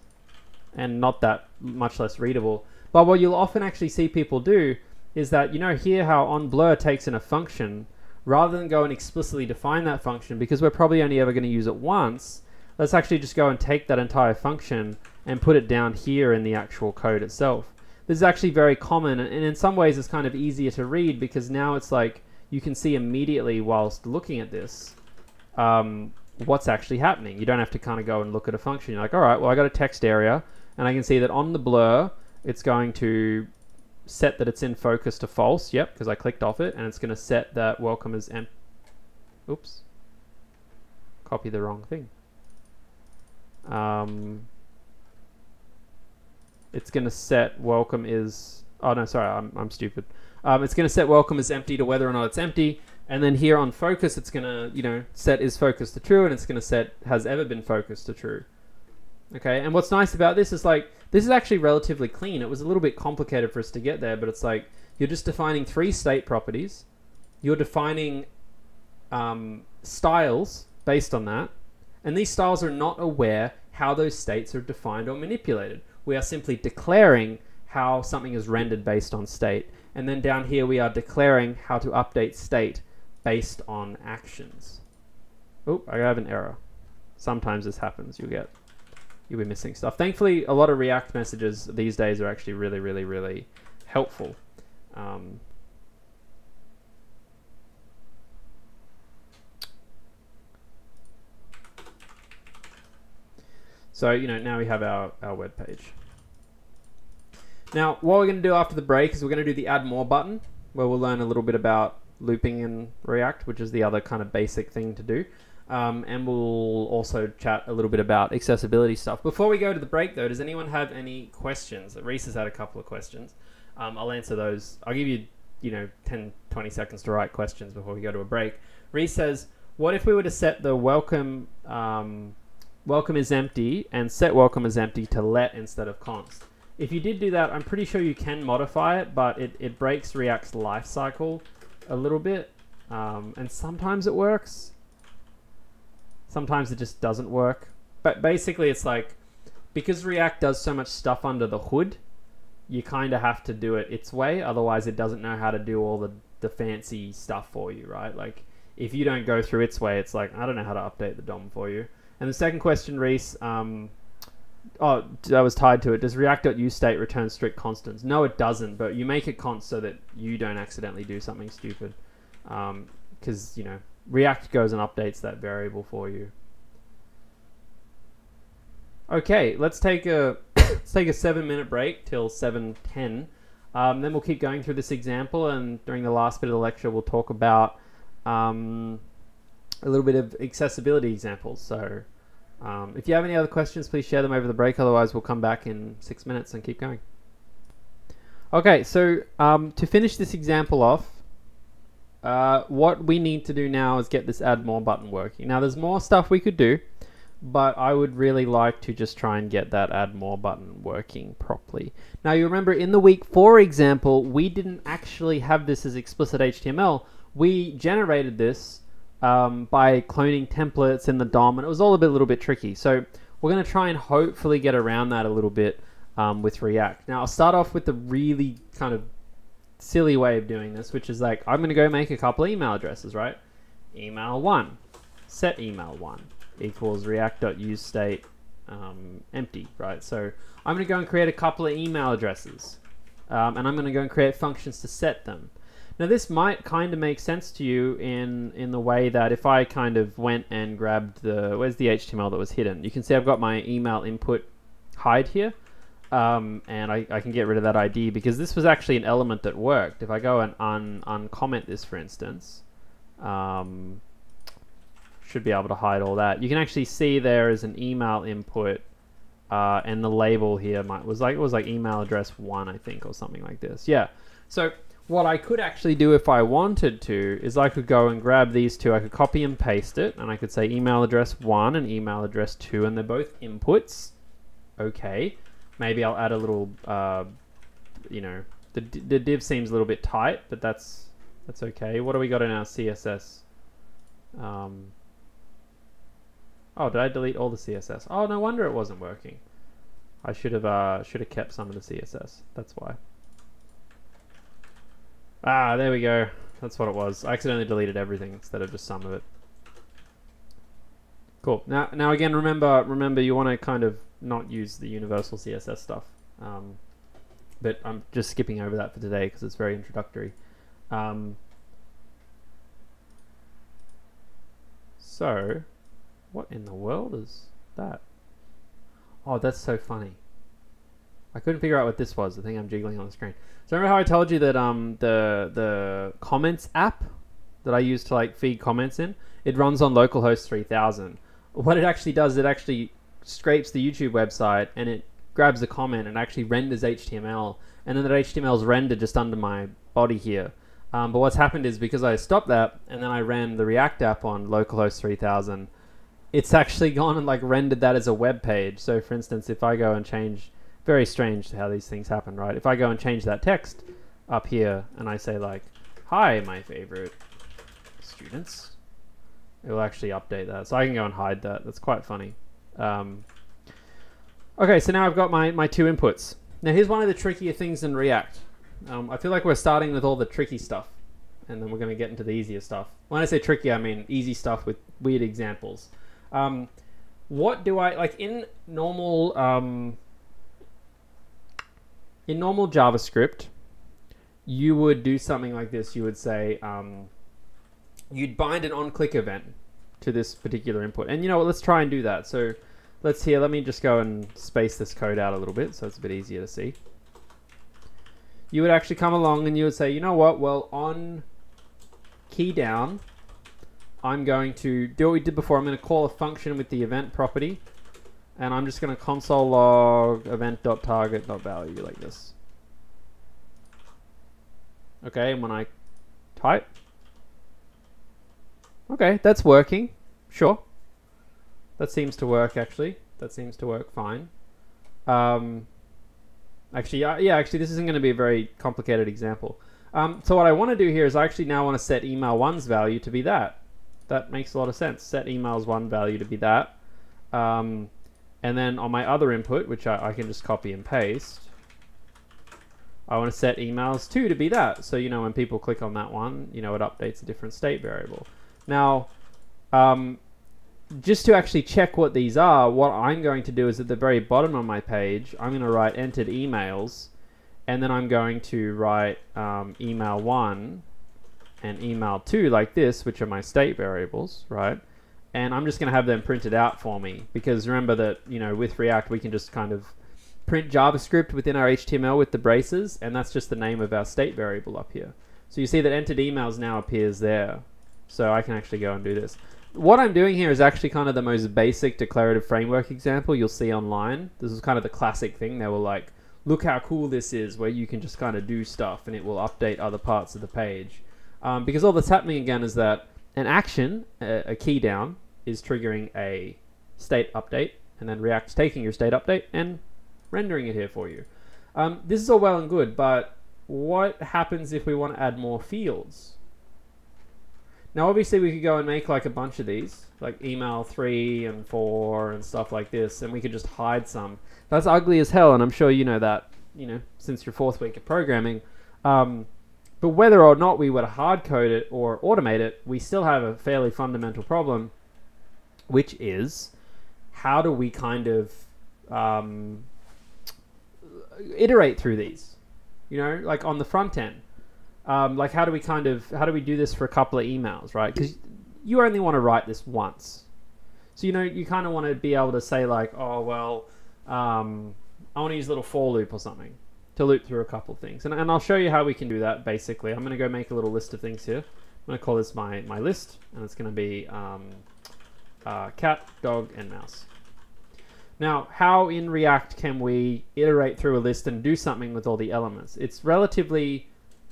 [SPEAKER 1] and not that much less readable. But what you'll often actually see people do is that, you know, here how on blur takes in a function, rather than go and explicitly define that function, because we're probably only ever going to use it once, let's actually just go and take that entire function and put it down here in the actual code itself. This is actually very common, and in some ways it's kind of easier to read, because now it's like you can see immediately whilst looking at this what's actually happening. You don't have to kind of go and look at a function. You're like, all right, well I got a text area, and I can see that on the blur it's going to set that it's in focus to false, yep, because I clicked off it, and it's going to set that welcome is empty. Oops. Copy the wrong thing. It's going to set welcome is, oh no, sorry, I'm stupid. It's going to set welcome is empty to whether or not it's empty, and then here on focus it's going to, you know, set is focus to true, and it's going to set has ever been focused to true. Okay, and what's nice about this is like, this is actually relatively clean. It was a little bit complicated for us to get there, but it's like, you're just defining three state properties. You're defining styles based on that, and these styles are not aware how those states are defined or manipulated. We are simply declaring how something is rendered based on state, and then down here we are declaring how to update state based on actions. Oh, I have an error. Sometimes this happens. You'll be missing stuff. Thankfully, a lot of React messages these days are actually really, really, really helpful. So, you know, now we have our web page. Now, what we're going to do after the break is we're going to do the add more button, where we'll learn a little bit about looping in React, which is the other kind of basic thing to do. And we'll also chat a little bit about accessibility stuff. Before we go to the break, though, does anyone have any questions? Reese has had a couple of questions. I'll answer those. I'll give you, 10, 20 seconds to write questions before we go to a break. Reese says, what if we were to set the welcome is empty and set welcome is empty to let instead of const? If you did do that, I'm pretty sure you can modify it, but it breaks React's lifecycle a little bit. And sometimes it works. Sometimes it just doesn't work. But basically it's like, because React does so much stuff under the hood, you kind of have to do it its way. Otherwise it doesn't know how to do all the fancy stuff for you, right? Like if you don't go through its way, it's like, I don't know how to update the DOM for you. And the second question, Reese, oh, that was tied to it. Does React.useState return strict constants? No, it doesn't, but you make it const so that you don't accidentally do something stupid. Because, React goes and updates that variable for you. Okay, let's take a 7-minute break till 7:10. Then we'll keep going through this example, and during the last bit of the lecture, we'll talk about a little bit of accessibility examples. So if you have any other questions, please share them over the break. Otherwise, we'll come back in 6 minutes and keep going. Okay, so to finish this example off, what we need to do now is get this add more button working. Now, there's more stuff we could do, but I would really like to just try and get that add more button working properly. Now, you remember in the week 4 example, we didn't actually have this as explicit HTML. We generated this by cloning templates in the DOM, and it was all a little bit tricky. So we're going to try and hopefully get around that a little bit with React. Now, I'll start off with the really kind of silly way of doing this, which is like, I'm going to go make a couple of email addresses, right? Email1, set email1 equals react.useState empty, right? So I'm going to go and create a couple of email addresses, and I'm going to go and create functions to set them. Now, this might kind of make sense to you in the way that if I kind of went and grabbed where's the HTML that was hidden? You can see I've got my email input hide here. And I can get rid of that ID because this was actually an element that worked. If I go and uncomment this, for instance, should be able to hide all that. You can actually see there is an email input, and the label here was like email address 1, I think, or something like this. Yeah. So what I could actually do if I wanted to is I could go and grab these two. I could copy and paste it, and I could say email address 1 and email address 2, and they're both inputs. Okay. Maybe I'll add a little, the div seems a little bit tight, but that's okay. What do we got in our CSS? Oh, did I delete all the CSS? Oh, no wonder it wasn't working. I should have kept some of the CSS. That's why. Ah, there we go. That's what it was. I accidentally deleted everything instead of just some of it. Cool. Now again, remember you want to kind of not use the universal CSS stuff, but I'm just skipping over that for today because it's very introductory. So, what in the world is that? Oh, that's so funny. I couldn't figure out what this was. The thing I'm jiggling on the screen. So remember how I told you that the comments app that I use to like feed comments in, it runs on localhost 3000. What it actually does, it actually scrapes the YouTube website and it grabs a comment and actually renders HTML, and then that HTML is rendered just under my body here. But what's happened is because I stopped that and then I ran the React app on localhost 3000, it's actually gone and like rendered that as a web page. So for instance, if I go and change, very strange how these things happen, right? If I go and change that text up here and I say like, hi, my favorite students, it will actually update that. So I can go and hide that. That's quite funny. Okay, so now I've got my two inputs. Now here's one of the trickier things in React. I feel like we're starting with all the tricky stuff, and then we're going to get into the easier stuff. When I say tricky, I mean easy stuff with weird examples. What do I, like in normal JavaScript, you would do something like this. You would say, you'd bind an on-click event to this particular input. And you know what, let's try and do that. So let me just go and space this code out a little bit so it's a bit easier to see. you would actually come along and you would say, you know what, well, on key down, I'm going to do what we did before. I'm going to call a function with the event property, and I'm just going to console log event.target.value like this. Okay, and when I type, okay, that's working. Sure. That seems to work, actually. That seems to work fine. Actually, yeah, actually, this isn't going to be a very complicated example. So what I want to do here is I actually now want to set email1's value to be that. That makes a lot of sense. Set emails1 value to be that. And then on my other input, which I can just copy and paste, I want to set emails2 to be that. So, you know, when people click on that one, you know, it updates a different state variable. Now, just to actually check what these are, what I'm going to do is at the very bottom of my page, I'm going to write entered emails, and then I'm going to write email1 and email2 like this, which are my state variables, right? And I'm just going to have them printed out for me, because remember that, you know, with React we can just kind of print JavaScript within our HTML with the braces, and that's just the name of our state variable up here. So you see that entered emails now appears there. So I can actually go and do this. What I'm doing here is actually kind of the most basic declarative framework example you'll see online. This is kind of the classic thing. They were like, look how cool this is, where you can just kind of do stuff and it will update other parts of the page. Because all that's happening again is that an action, a key down, is triggering a state update, and then React's taking your state update and rendering it here for you. This is all well and good, but what happens if we want to add more fields? Now obviously we could go and make like a bunch of these, like email 3 and 4 and stuff like this, and we could just hide some. That's ugly as hell, and I'm sure you know that, you know, since your 4th week of programming. But whether or not we were to hard code it or automate it, we still have a fairly fundamental problem, which is how do we kind of iterate through these, you know, like on the front end. Like how do we do this for a couple of emails, right? Because you only want to write this once. So, you know, you kind of want to be able to say like, oh, well, I want to use a little for loop or something to loop through a couple of things. And I'll show you how we can do that, basically. I'm going to go make a little list of things here. I'm going to call this my list, and it's going to be cat, dog, and mouse. Now, how in React can we iterate through a list and do something with all the elements? It's relatively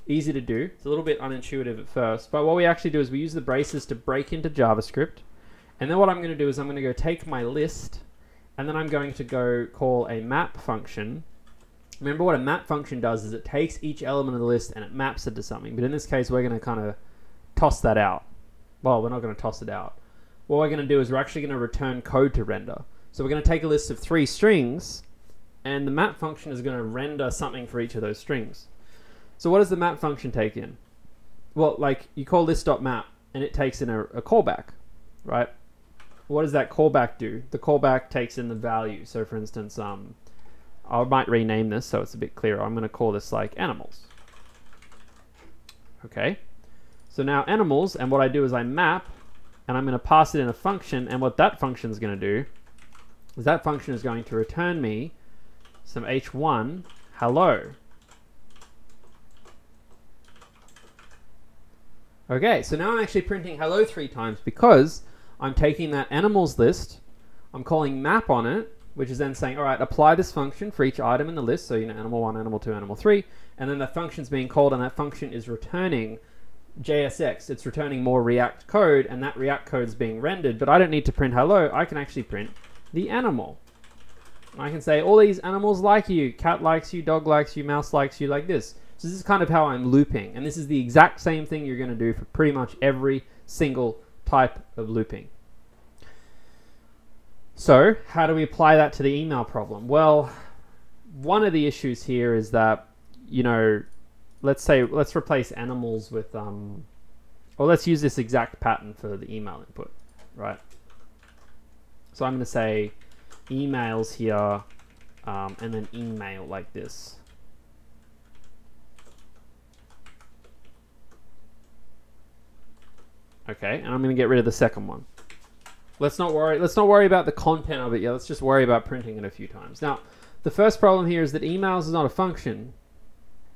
[SPEAKER 1] easy to do. It's a little bit unintuitive at first, but what we actually do is we use the braces to break into JavaScript, and then what I'm going to do is I'm going to go take my list, and then I'm going to go call a map function. Remember what a map function does is it takes each element of the list and it maps it to something, but in this case we're going to kind of toss that out. Well, we're not going to toss it out. What we're going to do is we're actually going to return code to render. So we're going to take a list of 3 strings, and the map function is going to render something for each of those strings. So what does the map function take in? Well, like you call list.map and it takes in a callback, right? What does that callback do? The callback takes in the value. So for instance, I might rename this so it's a bit clearer. I'm going to call this like animals. Okay. So now animals, and what I do is I map, and I'm going to pass it in a function, and what that function is going to do is that function is going to return me some h1 hello. Okay, so now I'm actually printing hello 3 times because I'm taking that animals list, I'm calling map on it, which is then saying, all right, apply this function for each item in the list, so you know, animal 1, animal 2, animal 3, and then the function's being called, and that function is returning JSX. It's returning more React code, and that React code is being rendered, but I don't need to print hello, I can actually print the animal. And I can say, all these animals like you, cat likes you, dog likes you, mouse likes you, like this. So this is kind of how I'm looping, and this is the exact same thing you're going to do for pretty much every single type of looping. So how do we apply that to the email problem? Well, one of the issues here is that, you know, let's replace animals with, or let's use this exact pattern for the email input, right? So I'm going to say emails here, and then email like this. Okay, and I'm going to get rid of the second one. Let's not worry about the content of it yet. Let's just worry about printing it a few times. Now, the first problem here is that emails is not a function.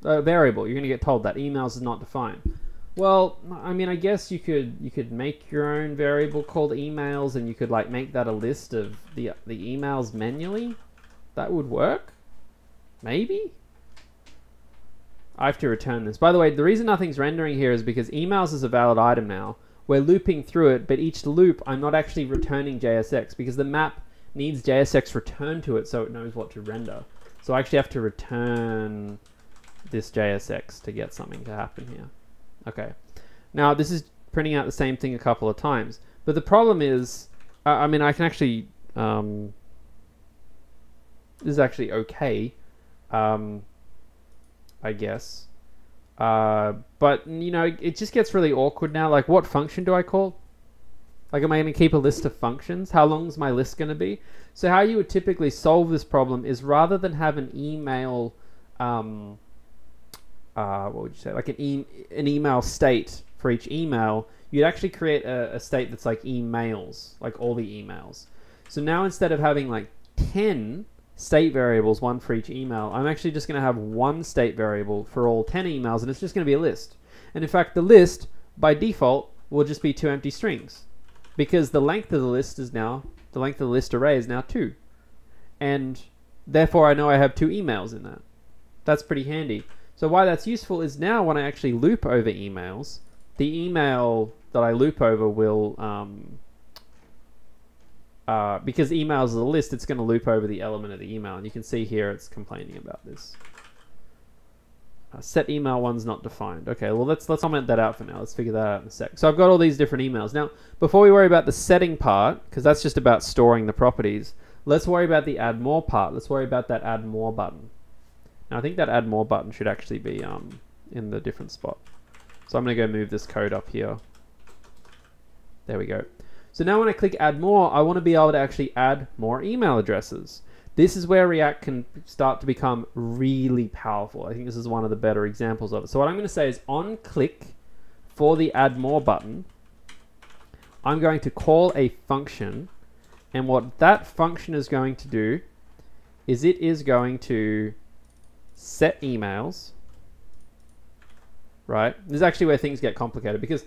[SPEAKER 1] variable. You're going to get told that emails is not defined. Well, I mean, I guess you could make your own variable called emails, and you could like make that a list of the emails manually. That would work, maybe. I have to return this. By the way, the reason nothing's rendering here is because emails is a valid item now. We're looping through it, but each loop I'm not actually returning JSX because the map needs JSX returned to it so it knows what to render. So I actually have to return this JSX to get something to happen here. Okay. Now this is printing out the same thing a couple of times, but the problem is, I mean, I can actually, this is actually okay, I guess. But, you know, it just gets really awkward now. Like, what function do I call? Like, am I going to keep a list of functions? How long is my list going to be? So how you would typically solve this problem is rather than have an email, what would you say? Like an email state for each email, you'd actually create a state that's like emails, like all the emails. So now instead of having like 10 state variables, one for each email, I'm actually just going to have one state variable for all 10 emails, and it's just going to be a list. And in fact, the list by default will just be 2 empty strings, because the length of the list is now, the length of the list array is now 2, and therefore I know I have 2 emails in that. That's pretty handy. So why that's useful is now when I actually loop over emails, the email that I loop over will because emails is a list, it's going to loop over the element of the email, and you can see here it's complaining about this. Set email one's not defined. Okay, well let's comment that out for now. Let's figure that out in a sec. So I've got all these different emails. Now, before we worry about the setting part, because that's just about storing the properties, let's worry about the add more part. Let's worry about that add more button. Now I think that add more button should actually be in the different spot. So I'm going to go move this code up here. There we go. So now when I click add more, I want to be able to actually add more email addresses. This is where React can start to become really powerful. I think this is one of the better examples of it. So what I'm going to say is on click for the add more button, I'm going to call a function, and what that function is going to do is it is going to set emails, right? This is actually where things get complicated, because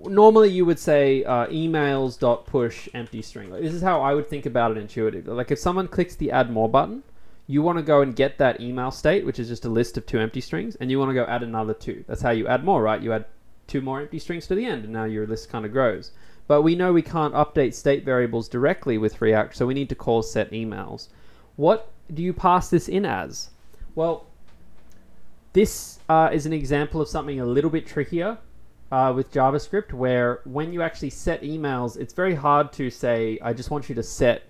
[SPEAKER 1] normally you would say emails.push empty string. Like, this is how I would think about it intuitively. Like if someone clicks the add more button, you want to go and get that email state, which is just a list of 2 empty strings, and you want to go add another 2. That's how you add more, right? You add 2 more empty strings to the end, and now your list kind of grows. But we know we can't update state variables directly with React, so we need to call set emails. What do you pass this in as? Well, this is an example of something a little bit trickier with JavaScript, where when you actually set emails, it's very hard to say, I just want you to set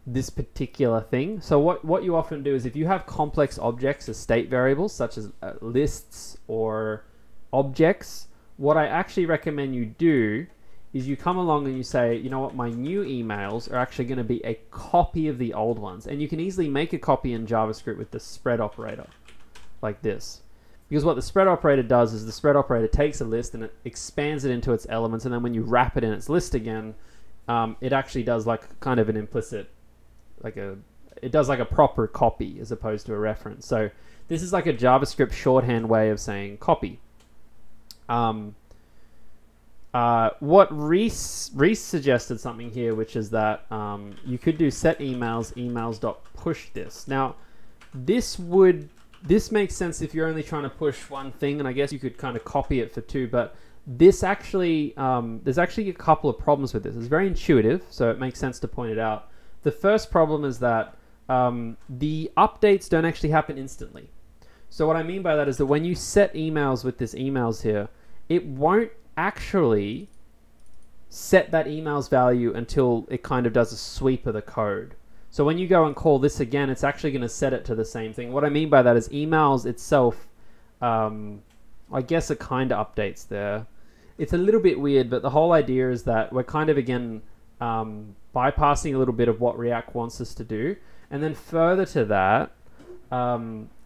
[SPEAKER 1] this particular thing. So what you often do is, if you have complex objects as state variables, such as lists or objects, what I actually recommend you do is you come along and you say, you know what, my new emails are actually going to be a copy of the old ones. And you can easily make a copy in JavaScript with the spread operator, like this. Because what the spread operator does is the spread operator takes a list and it expands it into its elements, and then when you wrap it in its list again, it actually does like kind of an implicit, it does like a proper copy as opposed to a reference. So this is like a JavaScript shorthand way of saying copy. What Reese suggested something here, which is that you could do set emails, emails.push this. Now this makes sense if you're only trying to push one thing, and I guess you could kind of copy it for 2, but this actually, there's actually a couple of problems with this. It's very intuitive, so it makes sense to point it out. The first problem is that the updates don't actually happen instantly. So what I mean by that is that when you set emails with this emails here, it won't actually set that emails value until it kind of does a sweep of the code. So when you go and call this again, it's actually going to set it to the same thing. What I mean by that is emails itself, I guess it kind of updates there. It's a little bit weird, but the whole idea is that we're kind of, again, bypassing a little bit of what React wants us to do. And then further to that,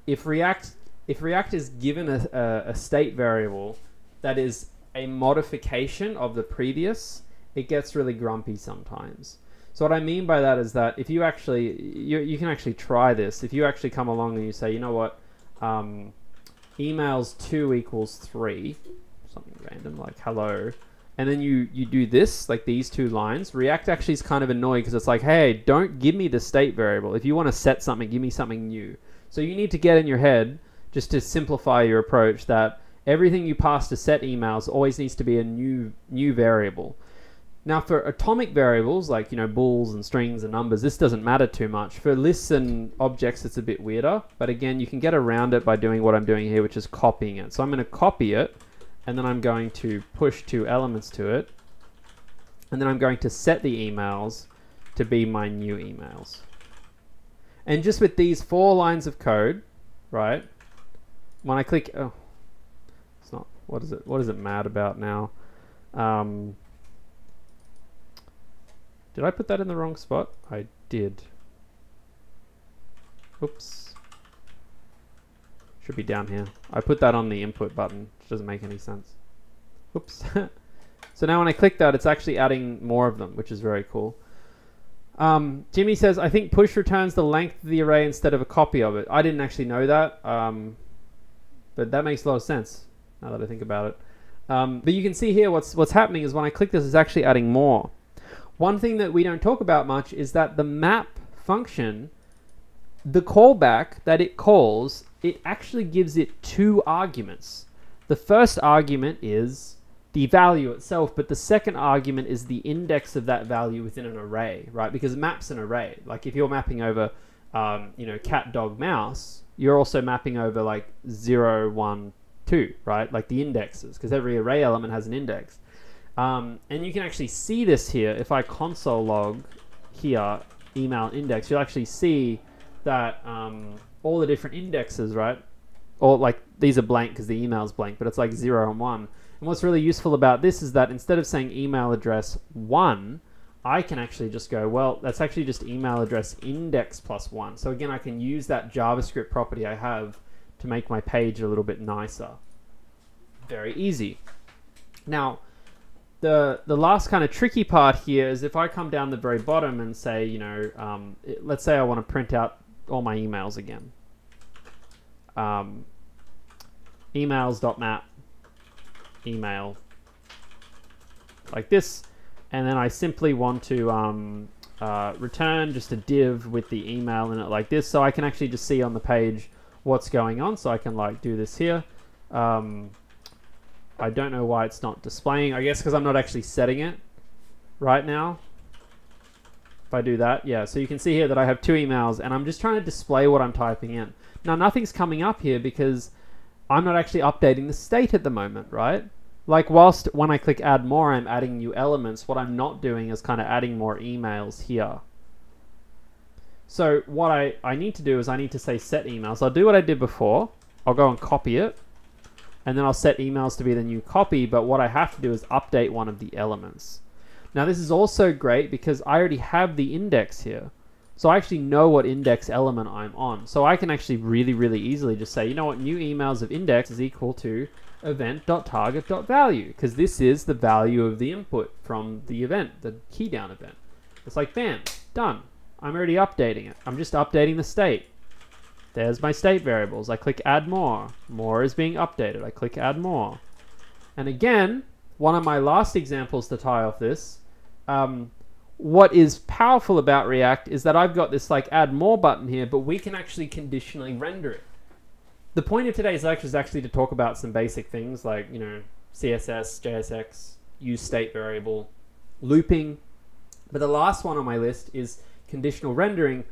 [SPEAKER 1] if React is given a state variable that is a modification of the previous, it gets really grumpy sometimes. So what I mean by that is that if you actually, you can actually try this. If you actually come along and you say, you know what, emails 2 equals 3, something random like hello, and then you do this, like these 2 lines, React actually is kind of annoyed because it's like, hey, don't give me the state variable. If you want to set something, give me something new. So you need to get in your head, just to simplify your approach, that everything you pass to set emails always needs to be a new variable. Now for atomic variables, like, you know, bools and strings and numbers, this doesn't matter too much. For lists and objects, it's a bit weirder. But again, you can get around it by doing what I'm doing here, which is copying it. So I'm going to copy it, and then I'm going to push 2 elements to it. And then I'm going to set the emails to be my new emails. And just with these 4 lines of code, right, when I click, oh, it's not, what is it mad about now? Did I put that in the wrong spot? I did. Oops. Should be down here. I put that on the input button, which doesn't make any sense. Oops. So now when I click that, it's actually adding more of them, which is very cool. Jimmy says, I think push returns the length of the array instead of a copy of it. I didn't actually know that, but that makes a lot of sense now that I think about it. But you can see here what's happening is when I click this, it's actually adding more. One thing that we don't talk about much is that the map function, the callback that it calls, it actually gives it 2 arguments. The first argument is the value itself, but the second argument is the index of that value within an array, right? Because map's an array. Like if you're mapping over, you know, cat, dog, mouse, you're also mapping over like 0, 1, 2, right? Like the indexes, because every array element has an index. And you can actually see this here. If I console log here, email index, you'll actually see that all the different indexes, right? Or like these are blank because the email's blank, but it's like 0 and 1. And what's really useful about this is that instead of saying email address 1, I can actually just go, well, that's actually just email address index plus 1. So again, I can use that JavaScript property I have to make my page a little bit nicer. Very easy. Now, the last kind of tricky part here is if I come down the very bottom and say, you know, let's say I want to print out all my emails again. Emails.map email like this, and then I simply want to return just a div with the email in it like this, so I can actually just see on the page what's going on. So I can like do this here. I don't know why it's not displaying. I guess because I'm not actually setting it right now. If I do that, yeah, so you can see here that I have 2 emails and I'm just trying to display what I'm typing in. Now nothing's coming up here because I'm not actually updating the state at the moment, right? Like whilst when I click add more, I'm adding new elements, what I'm not doing is kind of adding more emails here. So what I need to do is I need to say set emails. I'll do what I did before. I'll go and copy it, and then I'll set emails to be the new copy, but what I have to do is update one of the elements. Now this is also great because I already have the index here. So I actually know what index element I'm on. So I can actually really, really easily just say, you know what, new emails of index is equal to event.target.value, because this is the value of the input from the event, the key down event. It's like, bam, done. I'm already updating it. I'm just updating the state. There's my state variables. I click add more. More is being updated. I click add more. And again, one of my last examples to tie off this, what is powerful about React is that I've got this like add more button here, but we can actually conditionally render it. The point of today's lecture is actually to talk about some basic things like, you know, CSS, JSX, use state variable, looping. But the last one on my list is conditional rendering,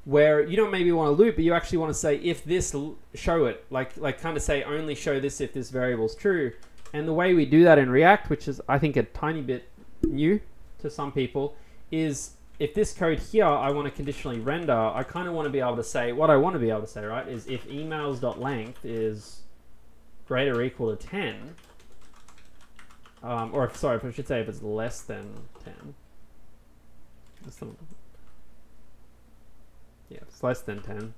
[SPEAKER 1] where you don't maybe want to loop, but you actually want to say if this, show it, like kind of say only show this if this variable is true. And the way we do that in React, which is I think a tiny bit new to some people, is if this code here I want to conditionally render, I kind of want to be able to say, what I want to be able to say, right, is if emails.length is greater or equal to 10, or sorry, I should say if it's less than 10. Yeah, if it's less than 10.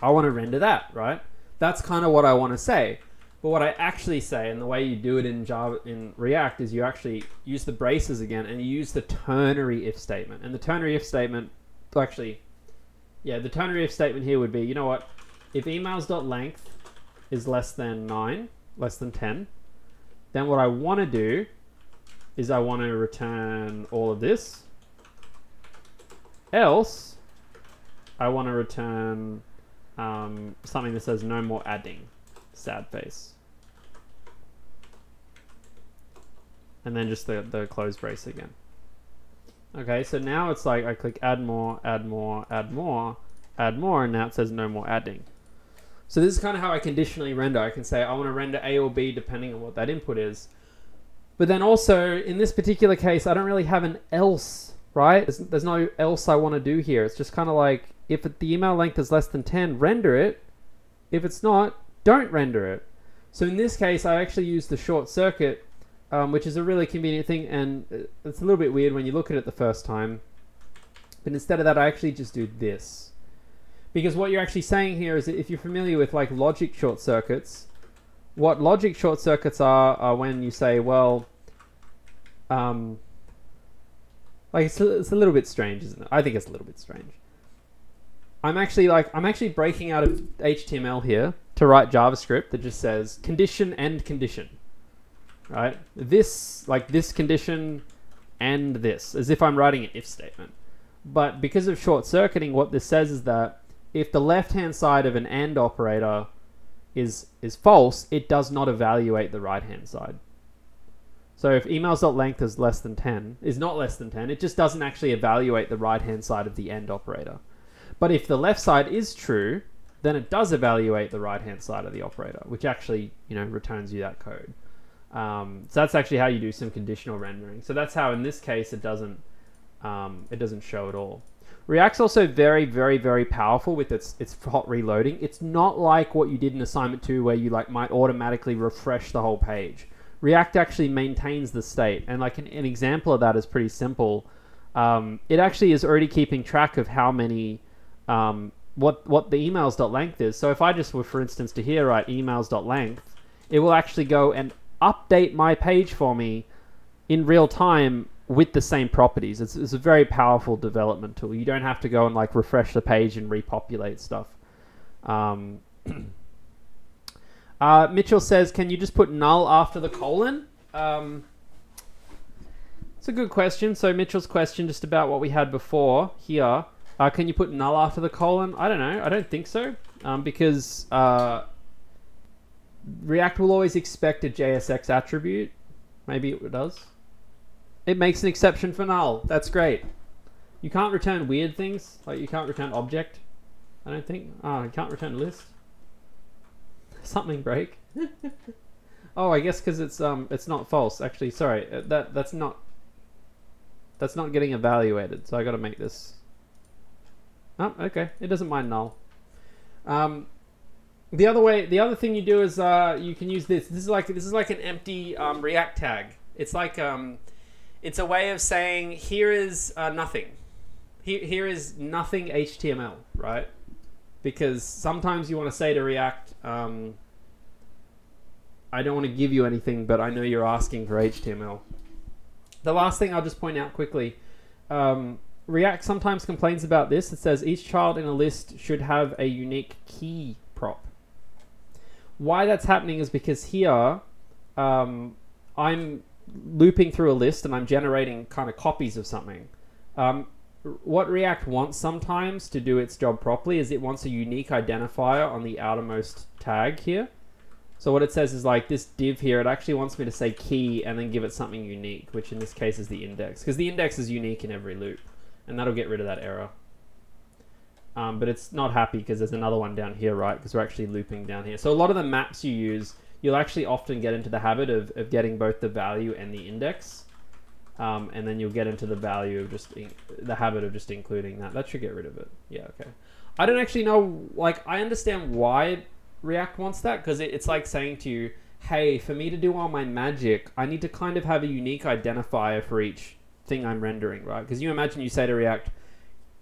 [SPEAKER 1] I want to render that, right? That's kind of what I want to say. But what I actually say, and the way you do it in React, is you actually use the braces again, and you use the ternary if statement. And the ternary if statement, actually, yeah, the ternary if statement here would be, you know what, if emails.length is less than 9, less than 10, then what I want to do is I want to return all of this. Else, I want to return something that says no more adding, sad face. And then just the close brace again. Okay, so now it's like I click add more, add more, add more, add more, and now it says no more adding. So this is kind of how I conditionally render. I can say I want to render A or B depending on what that input is. But then also, in this particular case, I don't really have an else, right? There's no else I want to do here. It's just kind of like, if the email length is less than 10, render it. If it's not, don't render it. So in this case, I actually use the short circuit, which is a really convenient thing, and it's a little bit weird when you look at it the first time. But instead of that, I actually just do this. Because what you're actually saying here is that if you're familiar with like logic short circuits, what logic short circuits are when you say, well, like it's a little bit strange, isn't it? I think it's a little bit strange. I'm actually breaking out of HTML here to write JavaScript that just says condition and condition, right? This, like this condition and this, as if I'm writing an if statement. But because of short circuiting, what this says is that if the left-hand side of an AND operator is false, it does not evaluate the right-hand side. So if emails.length is less than 10, is not less than 10, it just doesn't actually evaluate the right-hand side of the AND operator. But if the left side is true, then it does evaluate the right-hand side of the operator, which actually, you know, returns you that code. So that's actually how you do some conditional rendering. So that's how in this case it doesn't show at all. React's also very, very, very powerful with its hot reloading. It's not like what you did in assignment 2 where you like might automatically refresh the whole page. React actually maintains the state, and like an example of that is pretty simple. It actually is already keeping track of how many what the emails.length is. So if I just were, for instance, to here write emails.length, it will actually go and update my page for me in real time with the same properties. It's a very powerful development tool. You don't have to go and like refresh the page and repopulate stuff. Mitchell says, can you just put null after the colon? It's a good question. So Mitchell's question just about what we had before here. Can you put null after the colon? I don't know. I don't think so. Because React will always expect a JSX attribute. Maybe it does. It makes an exception for null. That's great. You can't return weird things. Like you can't return object. I don't think. Oh, you can't return list. Something break. Oh, I guess because it's not false. Actually, sorry. That's not getting evaluated. So I got to make this. Oh, okay. It doesn't mind null. The other thing you do is you can use this. This is like an empty React tag. It's like it's a way of saying here is nothing. Here is nothing HTML, right? Because sometimes you want to say to React, I don't want to give you anything, but I know you're asking for HTML. The last thing I'll just point out quickly, React sometimes complains about this. It says each child in a list should have a unique key prop. Why that's happening is because here I'm looping through a list and I'm generating kind of copies of something. What React wants sometimes to do its job properly is it wants a unique identifier on the outermost tag here. So what it says is like this div here, it actually wants me to say key and then give it something unique, which in this case is the index, because the index is unique in every loop, and that'll get rid of that error. But it's not happy because there's another one down here, right? Because we're actually looping down here. So a lot of the maps you use, you'll actually often get into the habit of getting both the value and the index. And then you'll get into the value of just the habit of just including that. That should get rid of it. Yeah, okay. I don't actually know, like, I understand why React wants that, because it's like saying to you, hey, for me to do all my magic, I need to kind of have a unique identifier for each thing I'm rendering, right? Because you imagine you say to React,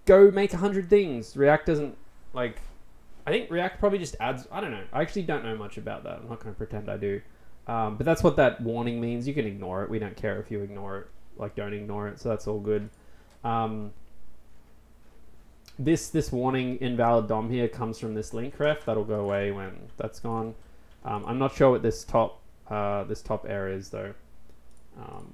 [SPEAKER 1] go make 100 things. React doesn't, like, I think React probably just adds, I don't know. I actually don't know much about that. I'm not going to pretend I do. But that's what that warning means. You can ignore it. We don't care if you ignore it. Like, don't ignore it. So that's all good. this warning invalid DOM here comes from this link ref. That'll go away when that's gone. I'm not sure what this top error is though,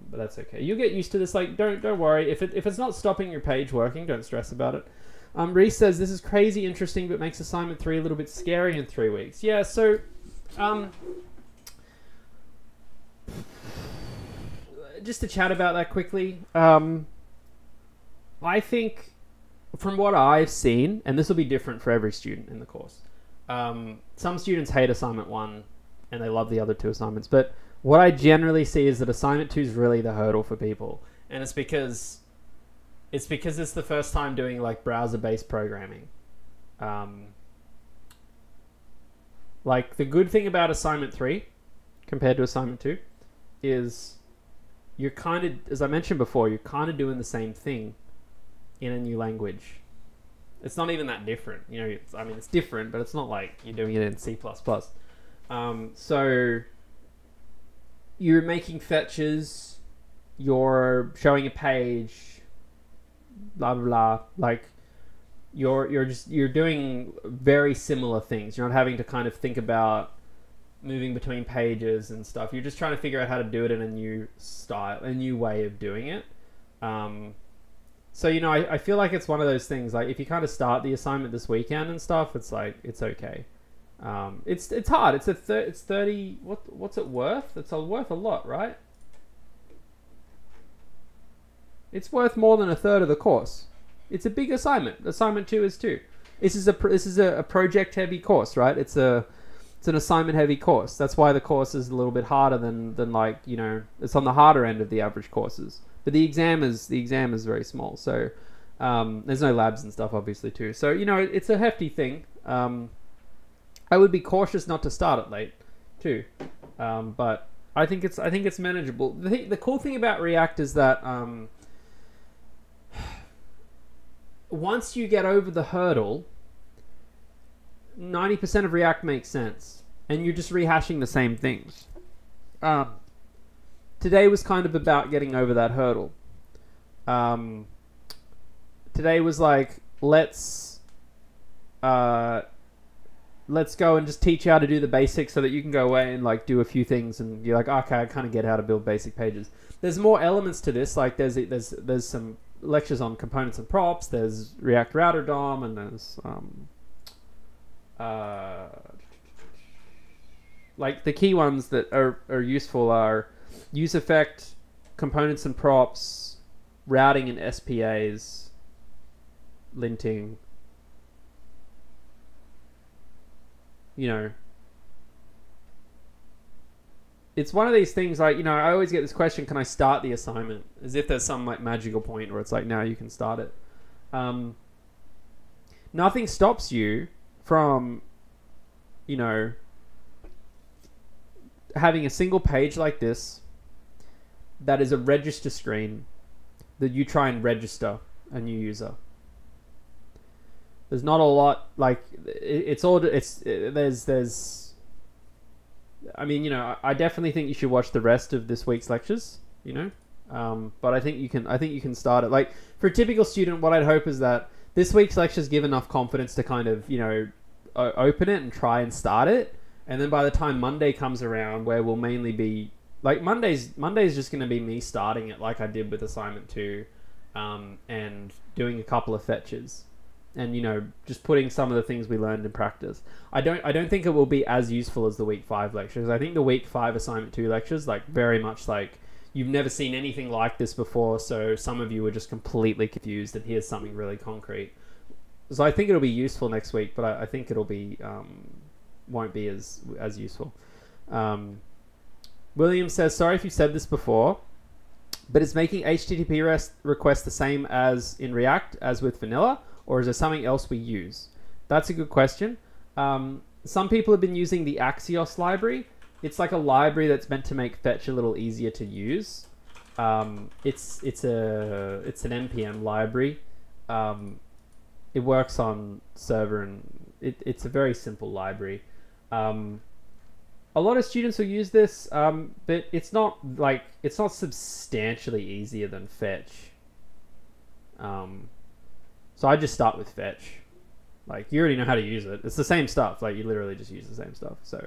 [SPEAKER 1] but that's okay. You'll get used to this. Like, don't worry if it's not stopping your page working. Don't stress about it. Reese says this is crazy interesting, but makes assignment 3 a little bit scary in 3 weeks. Yeah, so just to chat about that quickly. I think from what I've seen, and this will be different for every student in the course. Some students hate assignment 1 and they love the other 2 assignments, but what I generally see is that assignment 2 is really the hurdle for people, and it's because it's the first time doing like browser-based programming. Like, the good thing about assignment 3 compared to assignment 2 is you're kind of, as I mentioned before, you're kind of doing the same thing in a new language. It's not even that different, you know. I mean, it's different, but it's not like you're doing it in C++. So you're making fetches, you're showing a page, blah blah blah. Like, you're doing very similar things. You're not having to kind of think about moving between pages and stuff. You're just trying to figure out how to do it in a new style, a new way of doing it. So, you know, I feel like it's one of those things, like, if you kind of start the assignment this weekend and stuff, it's like, it's okay. It's hard. It's 30, what's it worth? It's worth a lot, right? It's worth more than a third of the course. It's a big assignment. Assignment 2 is too. This is a project heavy course, right? It's an assignment heavy course. That's why the course is a little bit harder than like, you know, it's on the harder end of the average courses. But the exam is very small, so there's no labs and stuff obviously too. So, you know, it's a hefty thing. I would be cautious not to start it late too, but I think it's manageable. The cool thing about React is that once you get over the hurdle, 90% of React makes sense, and you're just rehashing the same things. Today was kind of about getting over that hurdle. Today was like, let's go and just teach you how to do the basics so that you can go away and like do a few things and you're like, okay, I kind of get how to build basic pages. There's more elements to this. Like there's some lectures on components and props. There's React Router DOM, and there's like the key ones that are useful are use effect, components and props, routing and SPAs, linting. You know, it's one of these things, like, you know, I always get this question, can I start the assignment? As if there's some like magical point where it's like, now you can start it. Nothing stops you from, you know, having a single page like this that is a register screen that you try and register a new user. There's not a lot, like, there's I mean, you know, I definitely think you should watch the rest of this week's lectures, you know, but I think you can start it. Like, for a typical student, what I'd hope is that this week's lectures give enough confidence to kind of, you know, open it and try and start it, and then by the time Monday comes around, where we'll mainly be like, Monday's just going to be me starting it like I did with assignment 2, and doing a couple of fetches, and, you know, just putting some of the things we learned in practice. I don't think it will be as useful as the week 5 lectures. I think the week 5 assignment 2 lectures, like, very much like, you've never seen anything like this before, so some of you are just completely confused, and here's something really concrete. So I think it'll be useful next week, but I think it'll be won't be as useful. William says, sorry if you said this before, but is making HTTP REST requests the same as in React as with vanilla, or is there something else we use? That's a good question. Some people have been using the Axios library. It's like a library that's meant to make fetch a little easier to use. It's an NPM library. It works on server, and it's a very simple library. A lot of students will use this, but it's not substantially easier than fetch. So I just start with fetch. Like, you already know how to use it. It's the same stuff. Like, you literally just use the same stuff. So,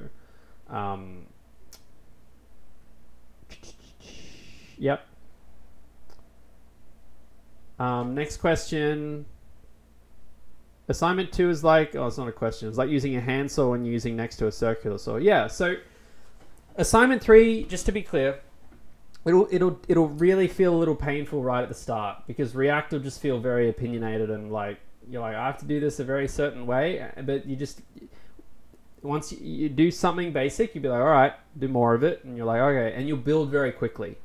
[SPEAKER 1] yep. Next question. Assignment 2 is like, oh, it's not a question. It's like using a handsaw when you're using next to a circular saw. Yeah, so assignment 3, just to be clear, it'll really feel a little painful right at the start, because React will just feel very opinionated and like, you're like, I have to do this a very certain way, but you just, once you do something basic, you'll be like, all right, do more of it, and you're like, okay, and you'll build very quickly.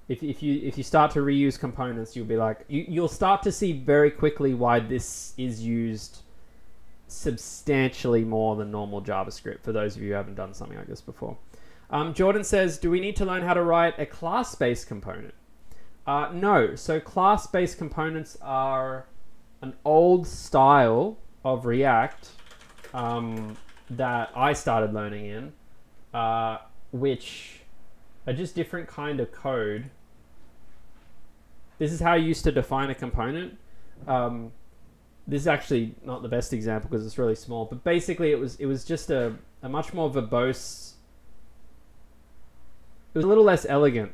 [SPEAKER 1] If you start to reuse components, you'll be like, you'll start to see very quickly why this is used substantially more than normal JavaScript, for those of you who haven't done something like this before. Jordan says, do we need to learn how to write a class-based component? No. So class-based components are an old style of React that I started learning in, which are just different kind of code. This is how I used to define a component. This is actually not the best example because it's really small, but basically it was just a much more verbose. It was a little less elegant.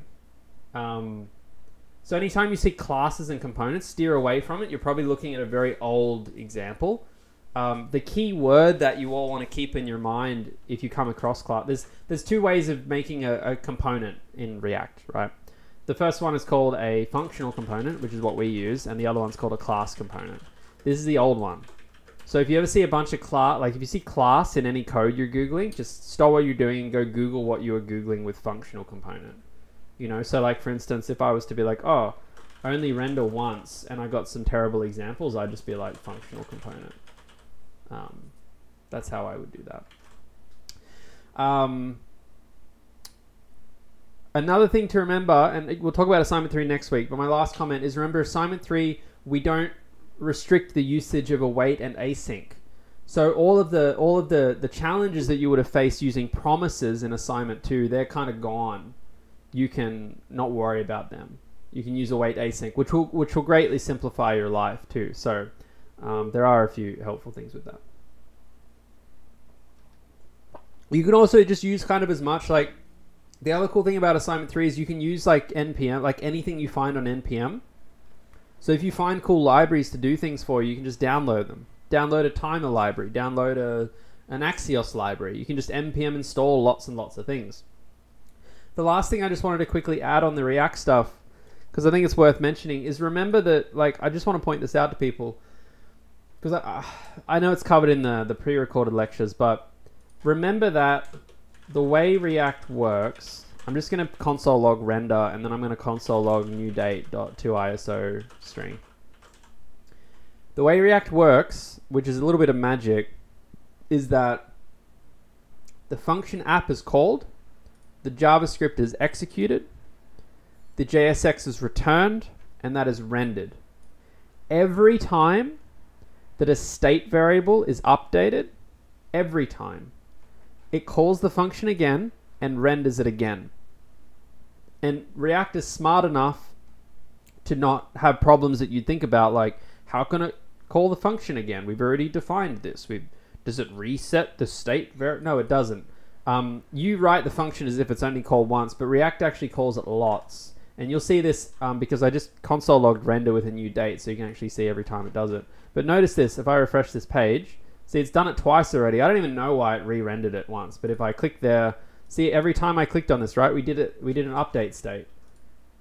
[SPEAKER 1] So anytime you see classes and components, steer away from it. You're probably looking at a very old example. The key word that you all want to keep in your mind if you come across class, there's two ways of making a component in React, right? The first one is called a functional component, which is what we use, and the other one's called a class component. This is the old one. So if you ever see a bunch of class, like if you see class in any code you're Googling, just stop what you're doing and go Google what you were Googling with functional component. You know, so like for instance, if I was to be like, oh, only render once, and I got some terrible examples, I'd just be like functional component. That's how I would do that. Another thing to remember, and we'll talk about assignment 3 next week, but my last comment is, remember assignment 3, we don't restrict the usage of await and async. So all of the challenges that you would have faced using promises in assignment 2, they're kind of gone. You can not worry about them. You can use await async, which will greatly simplify your life too. So there are a few helpful things with that. You can also just use kind of as much, like, the other cool thing about assignment 3 is you can use like NPM, like anything you find on NPM. So if you find cool libraries to do things for you, you can just download them. Download a timer library, download an Axios library. You can just NPM install lots and lots of things. The last thing I just wanted to quickly add on the React stuff, because I think it's worth mentioning, is remember that, like, I just want to point this out to people, because I know it's covered in the pre-recorded lectures, but remember that the way React works, I'm just going to console log render, and then I'm going to console log new date.toISO string. The way React works, which is a little bit of magic, is that the function app is called, the JavaScript is executed, the JSX is returned, and that is rendered. Every time that a state variable is updated, every time, it calls the function again and renders it again. And React is smart enough to not have problems that you'd think about, like, how can it call the function again? We've already defined this. Does it reset the state? No, it doesn't. You write the function as if it's only called once, but React actually calls it lots. And you'll see this because I just console logged render with a new date, so you can actually see every time it does it. But notice this, if I refresh this page, see, it's done it twice already. I don't even know why it re-rendered it once, but if I click there, see, every time I clicked on this, right, we did an update state.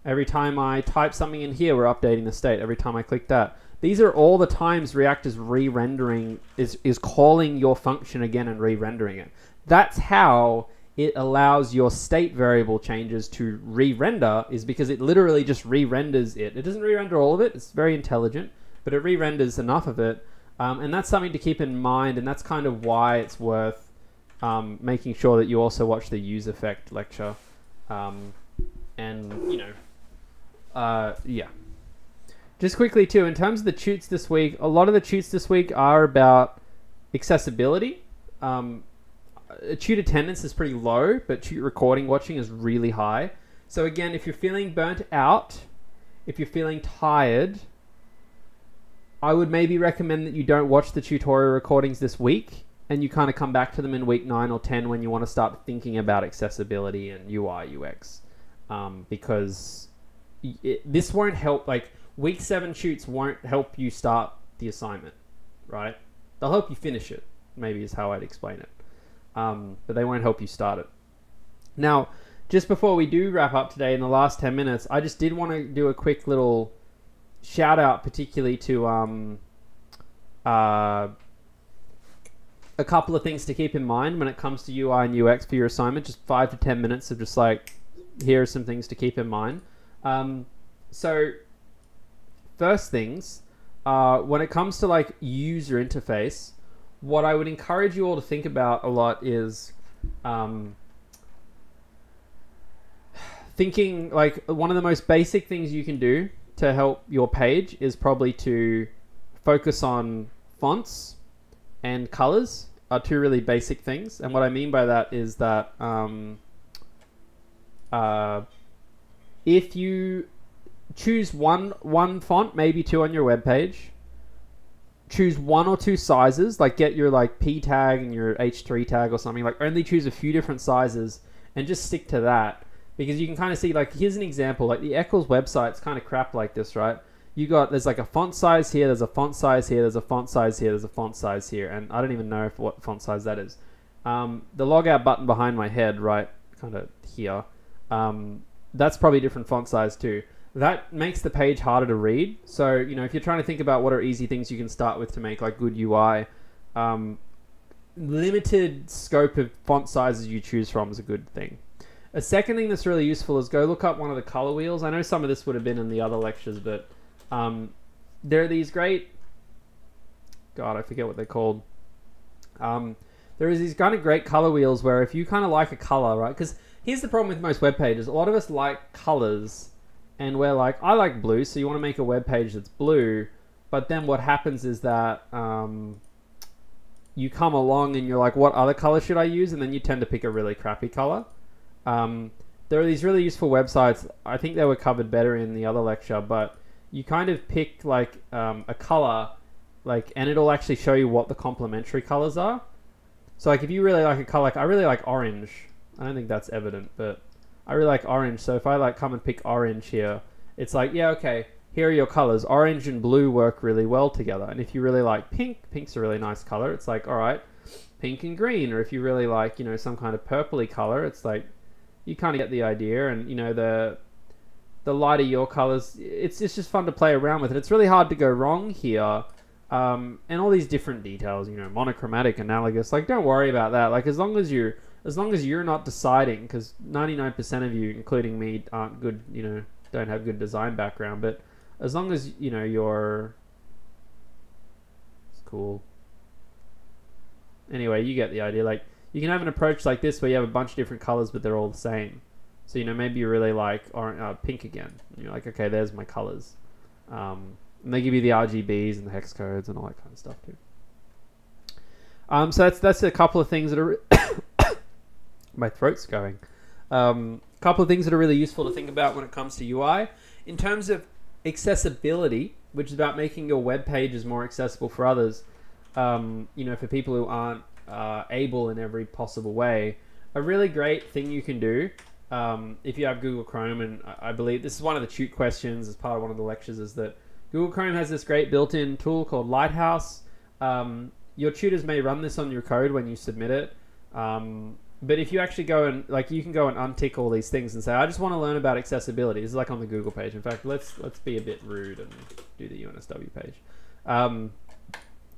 [SPEAKER 1] Every time I type something in here, we're updating the state. Every time I click that. These are all the times React is re-rendering, is calling your function again and re-rendering it. That's how it allows your state variable changes to re-render, is because it literally just re-renders it. It doesn't re-render all of it. It's very intelligent, but it re-renders enough of it. And that's something to keep in mind, and that's kind of why it's worth making sure that you also watch the use effect lecture. And, you know, yeah. Just quickly too, in terms of the tutes this week, a lot of the tutes this week are about accessibility. Tute attendance is pretty low, but tute recording watching is really high. So again, if you're feeling burnt out, if you're feeling tired, I would maybe recommend that you don't watch the tutorial recordings this week, and you kind of come back to them in week 9 or 10 when you want to start thinking about accessibility and UI UX, because this won't help. Like, week 7 shoots won't help you start the assignment, right? They'll help you finish it, maybe is how I'd explain it, but they won't help you start it. Now, just before we do wrap up today, in the last 10 minutes, I just did want to do a quick little shout out, particularly to a couple of things to keep in mind when it comes to UI and UX for your assignment. Just 5 to 10 minutes of just like, here are some things to keep in mind. So first things, when it comes to like user interface, what I would encourage you all to think about a lot is thinking like one of the most basic things you can do to help your page is probably to focus on fonts and colors are 2 really basic things. And what I mean by that is that if you choose one font, maybe 2 on your web page, choose 1 or 2 sizes, like get your like P tag and your H3 tag or something, like only choose a few different sizes and just stick to that. Because you can kind of see, like, here's an example, like the Eccles website's kind of crap like this, right? There's like a font size here, there's a font size here, there's a font size here, there's a font size here, and I don't even know what font size that is. The logout button behind my head, right, kind of here, that's probably a different font size too. That makes the page harder to read. So, you know, if you're trying to think about what are easy things you can start with to make like good UI, limited scope of font sizes you choose from is a good thing. A second thing that's really useful is go look up one of the color wheels. I know some of this would have been in the other lectures, but there are these great, God, I forget what they're called. There is these kind of great color wheels where if you kind of like a color, right? Because here's the problem with most web pages. A lot of us like colors, and we're like, I like blue, so you want to make a web page that's blue. But then what happens is that you come along and you're like, what other color should I use? And then you tend to pick a really crappy color. There are these really useful websites. I think they were covered better in the other lecture, but you kind of pick like a color, like, and it'll actually show you what the complementary colors are. So like if you really like a color, like I really like orange. I don't think that's evident, but I really like orange. So if I like come and pick orange here, it's like, yeah, okay, here are your colors. Orange and blue work really well together. And if you really like pink, pink's a really nice color. It's like, all right, pink and green. Or if you really like, you know, some kind of purpley color, it's like, you kind of get the idea. And you know, the lighter your colors, it's just fun to play around with it. It's really hard to go wrong here. And all these different details, you know, monochromatic, analogous, like don't worry about that. Like as long as you're not deciding, because 99% of you, including me, aren't good, you know, don't have good design background, but as long as, you know, it's cool. Anyway, you get the idea. Like you can have an approach like this where you have a bunch of different colors, but they're all the same. So, you know, maybe you really like pink again. And you're like, okay, there's my colors. And they give you the RGBs and the hex codes and all that kind of stuff too. So that's a couple of things that are... my throat's going. Couple of things that are really useful to think about when it comes to UI. In terms of accessibility, which is about making your web pages more accessible for others, you know, for people who aren't able in every possible way, a really great thing you can do if you have Google Chrome, and I believe this is one of the tute questions as part of one of the lectures, is that Google Chrome has this great built-in tool called Lighthouse. Your tutors may run this on your code when you submit it. But if you actually go and, like, you can go and untick all these things and say, I just want to learn about accessibility. This is like on the Google page. In fact, let's be a bit rude and do the UNSW page.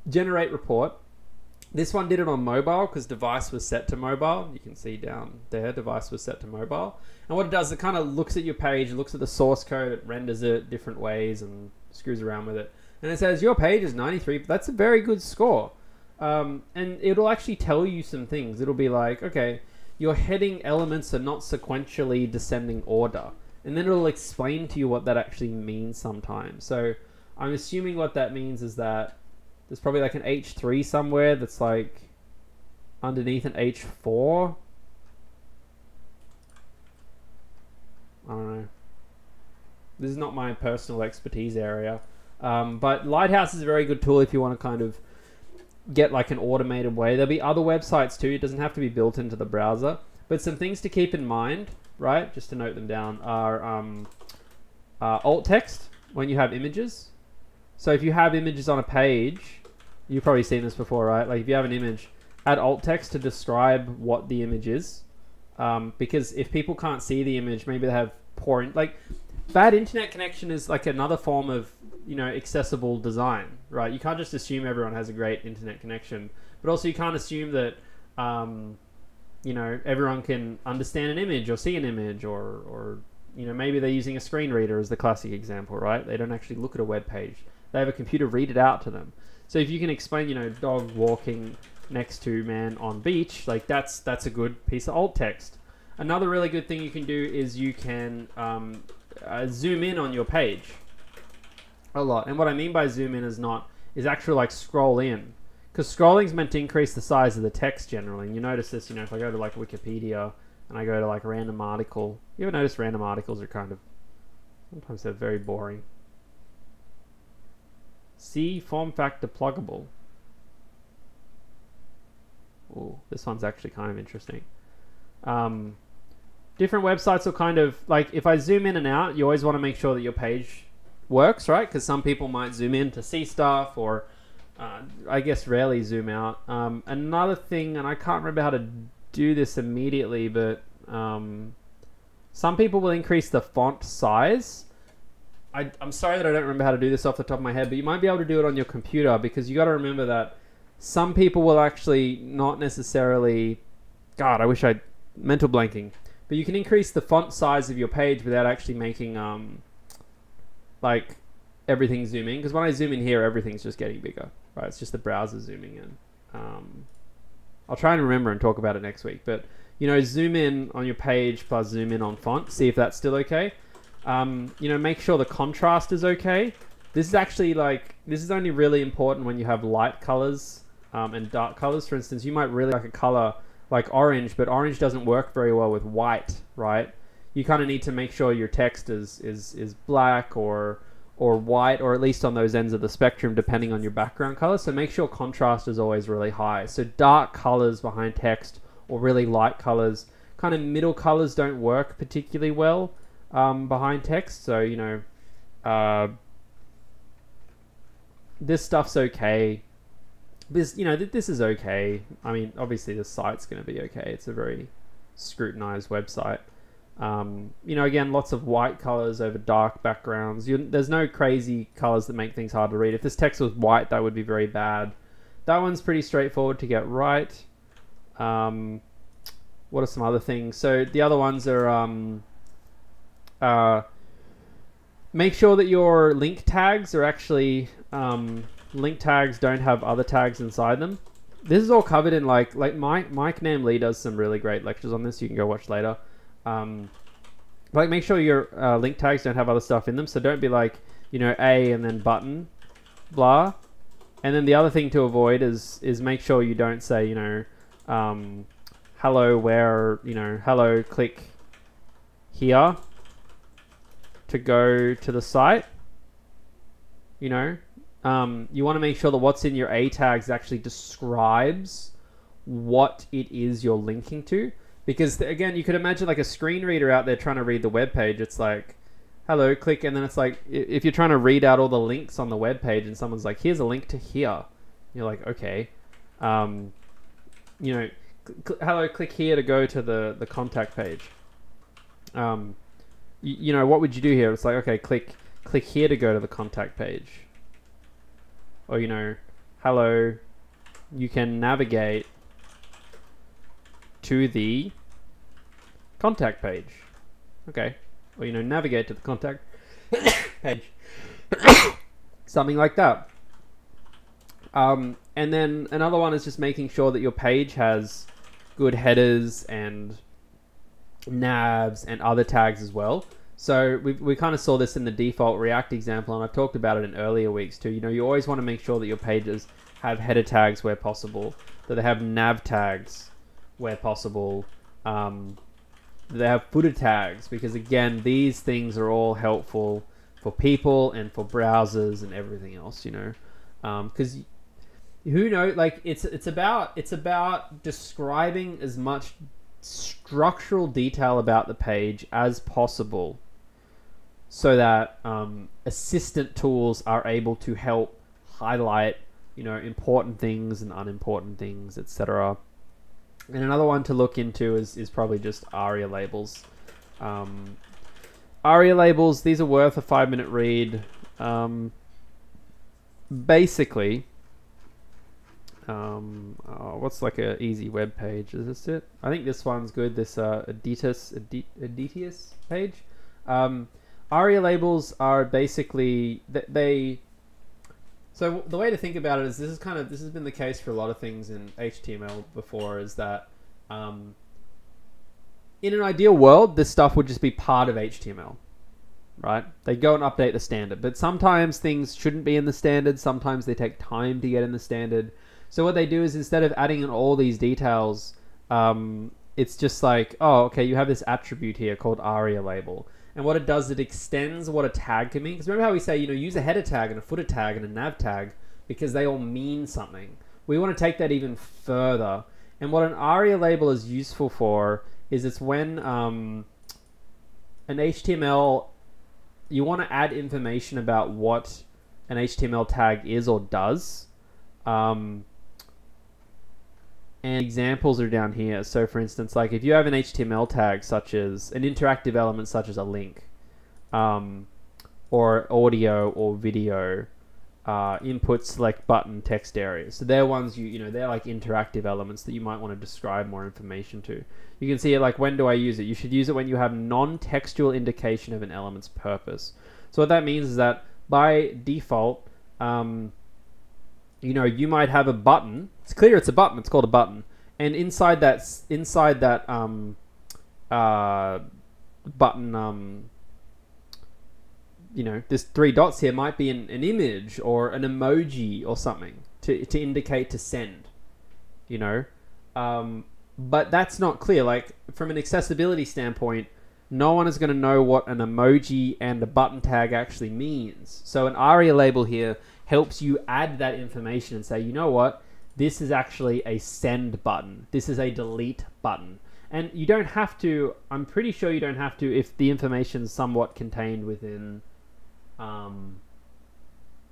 [SPEAKER 1] Generate report. This one did it on mobile because device was set to mobile. You can see down there, device was set to mobile. And what it does, it kind of looks at your page, looks at the source code, it renders it different ways and screws around with it. And it says, your page is 93. That's a very good score. And it'll actually tell you some things. It'll be like, okay, your heading elements are not sequentially descending order. And then it'll explain to you what that actually means sometimes. So I'm assuming what that means is that there's probably like an H3 somewhere that's like underneath an H4. I don't know. This is not my personal expertise area. But Lighthouse is a very good tool if you want to kind of get like an automated way. There'll be other websites too. It doesn't have to be built into the browser. But some things to keep in mind, right, just to note them down, are alt text when you have images. So if you have images on a page, you've probably seen this before, right? Like if you have an image, add alt text to describe what the image is. Because if people can't see the image, maybe they have poor, bad internet connection is like another form of, you know, accessible design, right? You can't just assume everyone has a great internet connection, but also you can't assume that, you know, everyone can understand an image or see an image, or you know, maybe they're using a screen reader as the classic example, right? They don't actually look at a web page. They have a computer read it out to them. So if you can explain, you know, dog walking next to man on beach, like that's a good piece of alt text. Another really good thing you can do is you can zoom in on your page a lot. And what I mean by zoom in is actually like scroll in. Because scrolling is meant to increase the size of the text generally. And you notice this, you know, if I go to like Wikipedia and I go to like random article, you ever notice random articles are kind of, sometimes they're very boring. See form factor pluggable. Oh, this one's actually kind of interesting. Different websites will kind of, like if I zoom in and out, you always want to make sure that your page works, right? Because some people might zoom in to see stuff, or I guess rarely zoom out. Another thing, and I can't remember how to do this immediately, but some people will increase the font size. I'm sorry that I don't remember how to do this off the top of my head, but you might be able to do it on your computer, because you got to remember that some people will actually not necessarily, God, I wish I'd mental blanking, but you can increase the font size of your page without actually making like everything zoom in, because when I zoom in here, everything's just getting bigger, right? It's just the browser zooming in. I'll try and remember and talk about it next week, but you know, zoom in on your page plus zoom in on font, see if that's still okay. You know, make sure the contrast is okay. This is actually like, this is only really important when you have light colors and dark colors. For instance, you might really like a color like orange, but orange doesn't work very well with white, right? You kind of need to make sure your text is black or white, or at least on those ends of the spectrum, depending on your background color. So make sure contrast is always really high. So dark colors behind text or really light colors, kind of middle colors don't work particularly well behind text. So, you know, this stuff's okay. This, you know, this is okay. I mean, obviously the site's going to be okay. It's a very scrutinized website. You know, again, lots of white colors over dark backgrounds. There's no crazy colors that make things hard to read. If this text was white, that would be very bad. That one's pretty straightforward to get right. What are some other things? So the other ones are make sure that your link tags are actually link tags don't have other tags inside them. This is all covered in like Mike Nam Lee does some really great lectures on this. You can go watch later. Like make sure your link tags don't have other stuff in them. So don't be like, you know, A and then button, blah. And then the other thing to avoid is make sure you don't say, you know, hello where, you know, hello, click here to go to the site. You know, you want to make sure that what's in your A tags actually describes what it is you're linking to. Because again, you could imagine like a screen reader out there trying to read the web page. It's like, hello, click, and then it's like, if you're trying to read out all the links on the web page and someone's like, here's a link to here. You're like, okay. You know, hello, click here to go to the contact page. You know, what would you do here? It's like, okay, click here to go to the contact page. Or, you know, hello, you can navigate to the contact page. Okay. Or, you know, navigate to the contact page. Something like that. And then another one is just making sure that your page has good headers and navs and other tags as well. So we kind of saw this in the default React example, and I've talked about it in earlier weeks too. You know, you always want to make sure that your pages have header tags where possible, that they have nav tags where possible, that they have footer tags, because again, these things are all helpful people and for browsers and everything else, you know, because who knows, like it's about describing as much structural detail about the page as possible, so that assistant tools are able to help highlight, you know, important things and unimportant things, etc. And another one to look into is probably just Aria Labels. Aria Labels, these are worth a 5-minute read. Basically, what's like a easy web page? Is this it? I think this one's good. This Adidas page. Aria Labels are basically so the way to think about it is this has been the case for a lot of things in HTML before, is that in an ideal world, this stuff would just be part of HTML, right? They go and update the standard, but sometimes things shouldn't be in the standard. Sometimes they take time to get in the standard. So what they do is, instead of adding in all these details, it's just like, oh, okay, you have this attribute here called Aria Label. And what it does, it extends what a tag can mean. Because remember how we say, you know, use a header tag and a footer tag and a nav tag because they all mean something. We want to take that even further. And what an Aria label is useful for is it's when an HTML, you want to add information about what an HTML tag is or does. And examples are down here. So for instance, like if you have an HTML tag such as an interactive element such as a link, or audio or video, input, select button, text areas. So they're ones they're like interactive elements that you might want to describe more information to. You can see it like, when do I use it? You should use it when you have non-textual indication of an element's purpose. So what that means is that by default, you might have a button. It's clear it's a button. It's called a button. And inside that button, there's 3 dots here. Might be an image or an emoji or something to indicate to send. But that's not clear. Like, from an accessibility standpoint, no one is going to know what an emoji and a button tag actually means. So an Aria label here helps you add that information and say, you know what, this is actually a send button. This is a delete button. And you don't have to, I'm pretty sure you don't have to if the information is somewhat contained within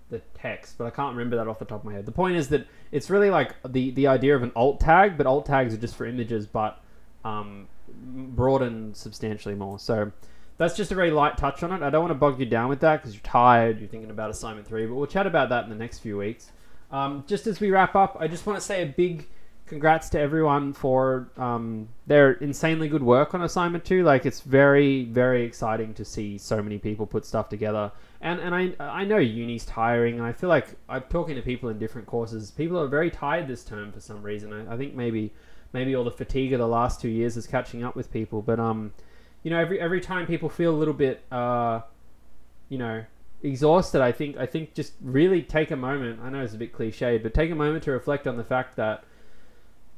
[SPEAKER 1] the text, but I can't remember that off the top of my head. The point is that it's really like the idea of an alt tag, but alt tags are just for images, but broadened substantially more. So that's just a very light touch on it. I don't want to bog you down with that because you're tired, you're thinking about assignment 3, but we'll chat about that in the next few weeks. Just as we wrap up, I just want to say a big congrats to everyone for their insanely good work on assignment 2. Like, it's very, very exciting to see so many people put stuff together. And I know uni's tiring, and I feel like I'm talking to people in different courses. People are very tired this term for some reason. I think maybe all the fatigue of the last 2 years is catching up with people. But every time people feel a little bit exhausted, I think just really take a moment. I know it's a bit cliched, but take a moment to reflect on the fact that,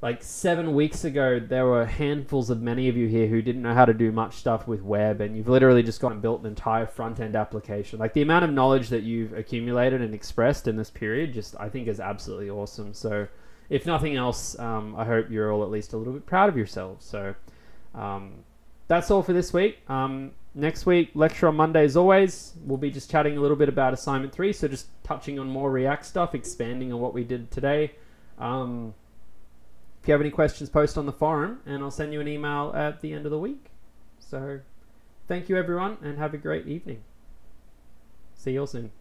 [SPEAKER 1] like, 7 weeks ago, there were handfuls of many of you here who didn't know how to do much stuff with web, and you've literally just gone and built an entire front-end application. Like, the amount of knowledge that you've accumulated and expressed in this period I think is absolutely awesome. So if nothing else, I hope you're all at least a little bit proud of yourselves. So that's all for this week. Next week, lecture on Monday as always. We'll be just chatting a little bit about assignment 3, so just touching on more React stuff, expanding on what we did today. If you have any questions, post on the forum, and I'll send you an email at the end of the week. So thank you, everyone, and have a great evening. See you all soon.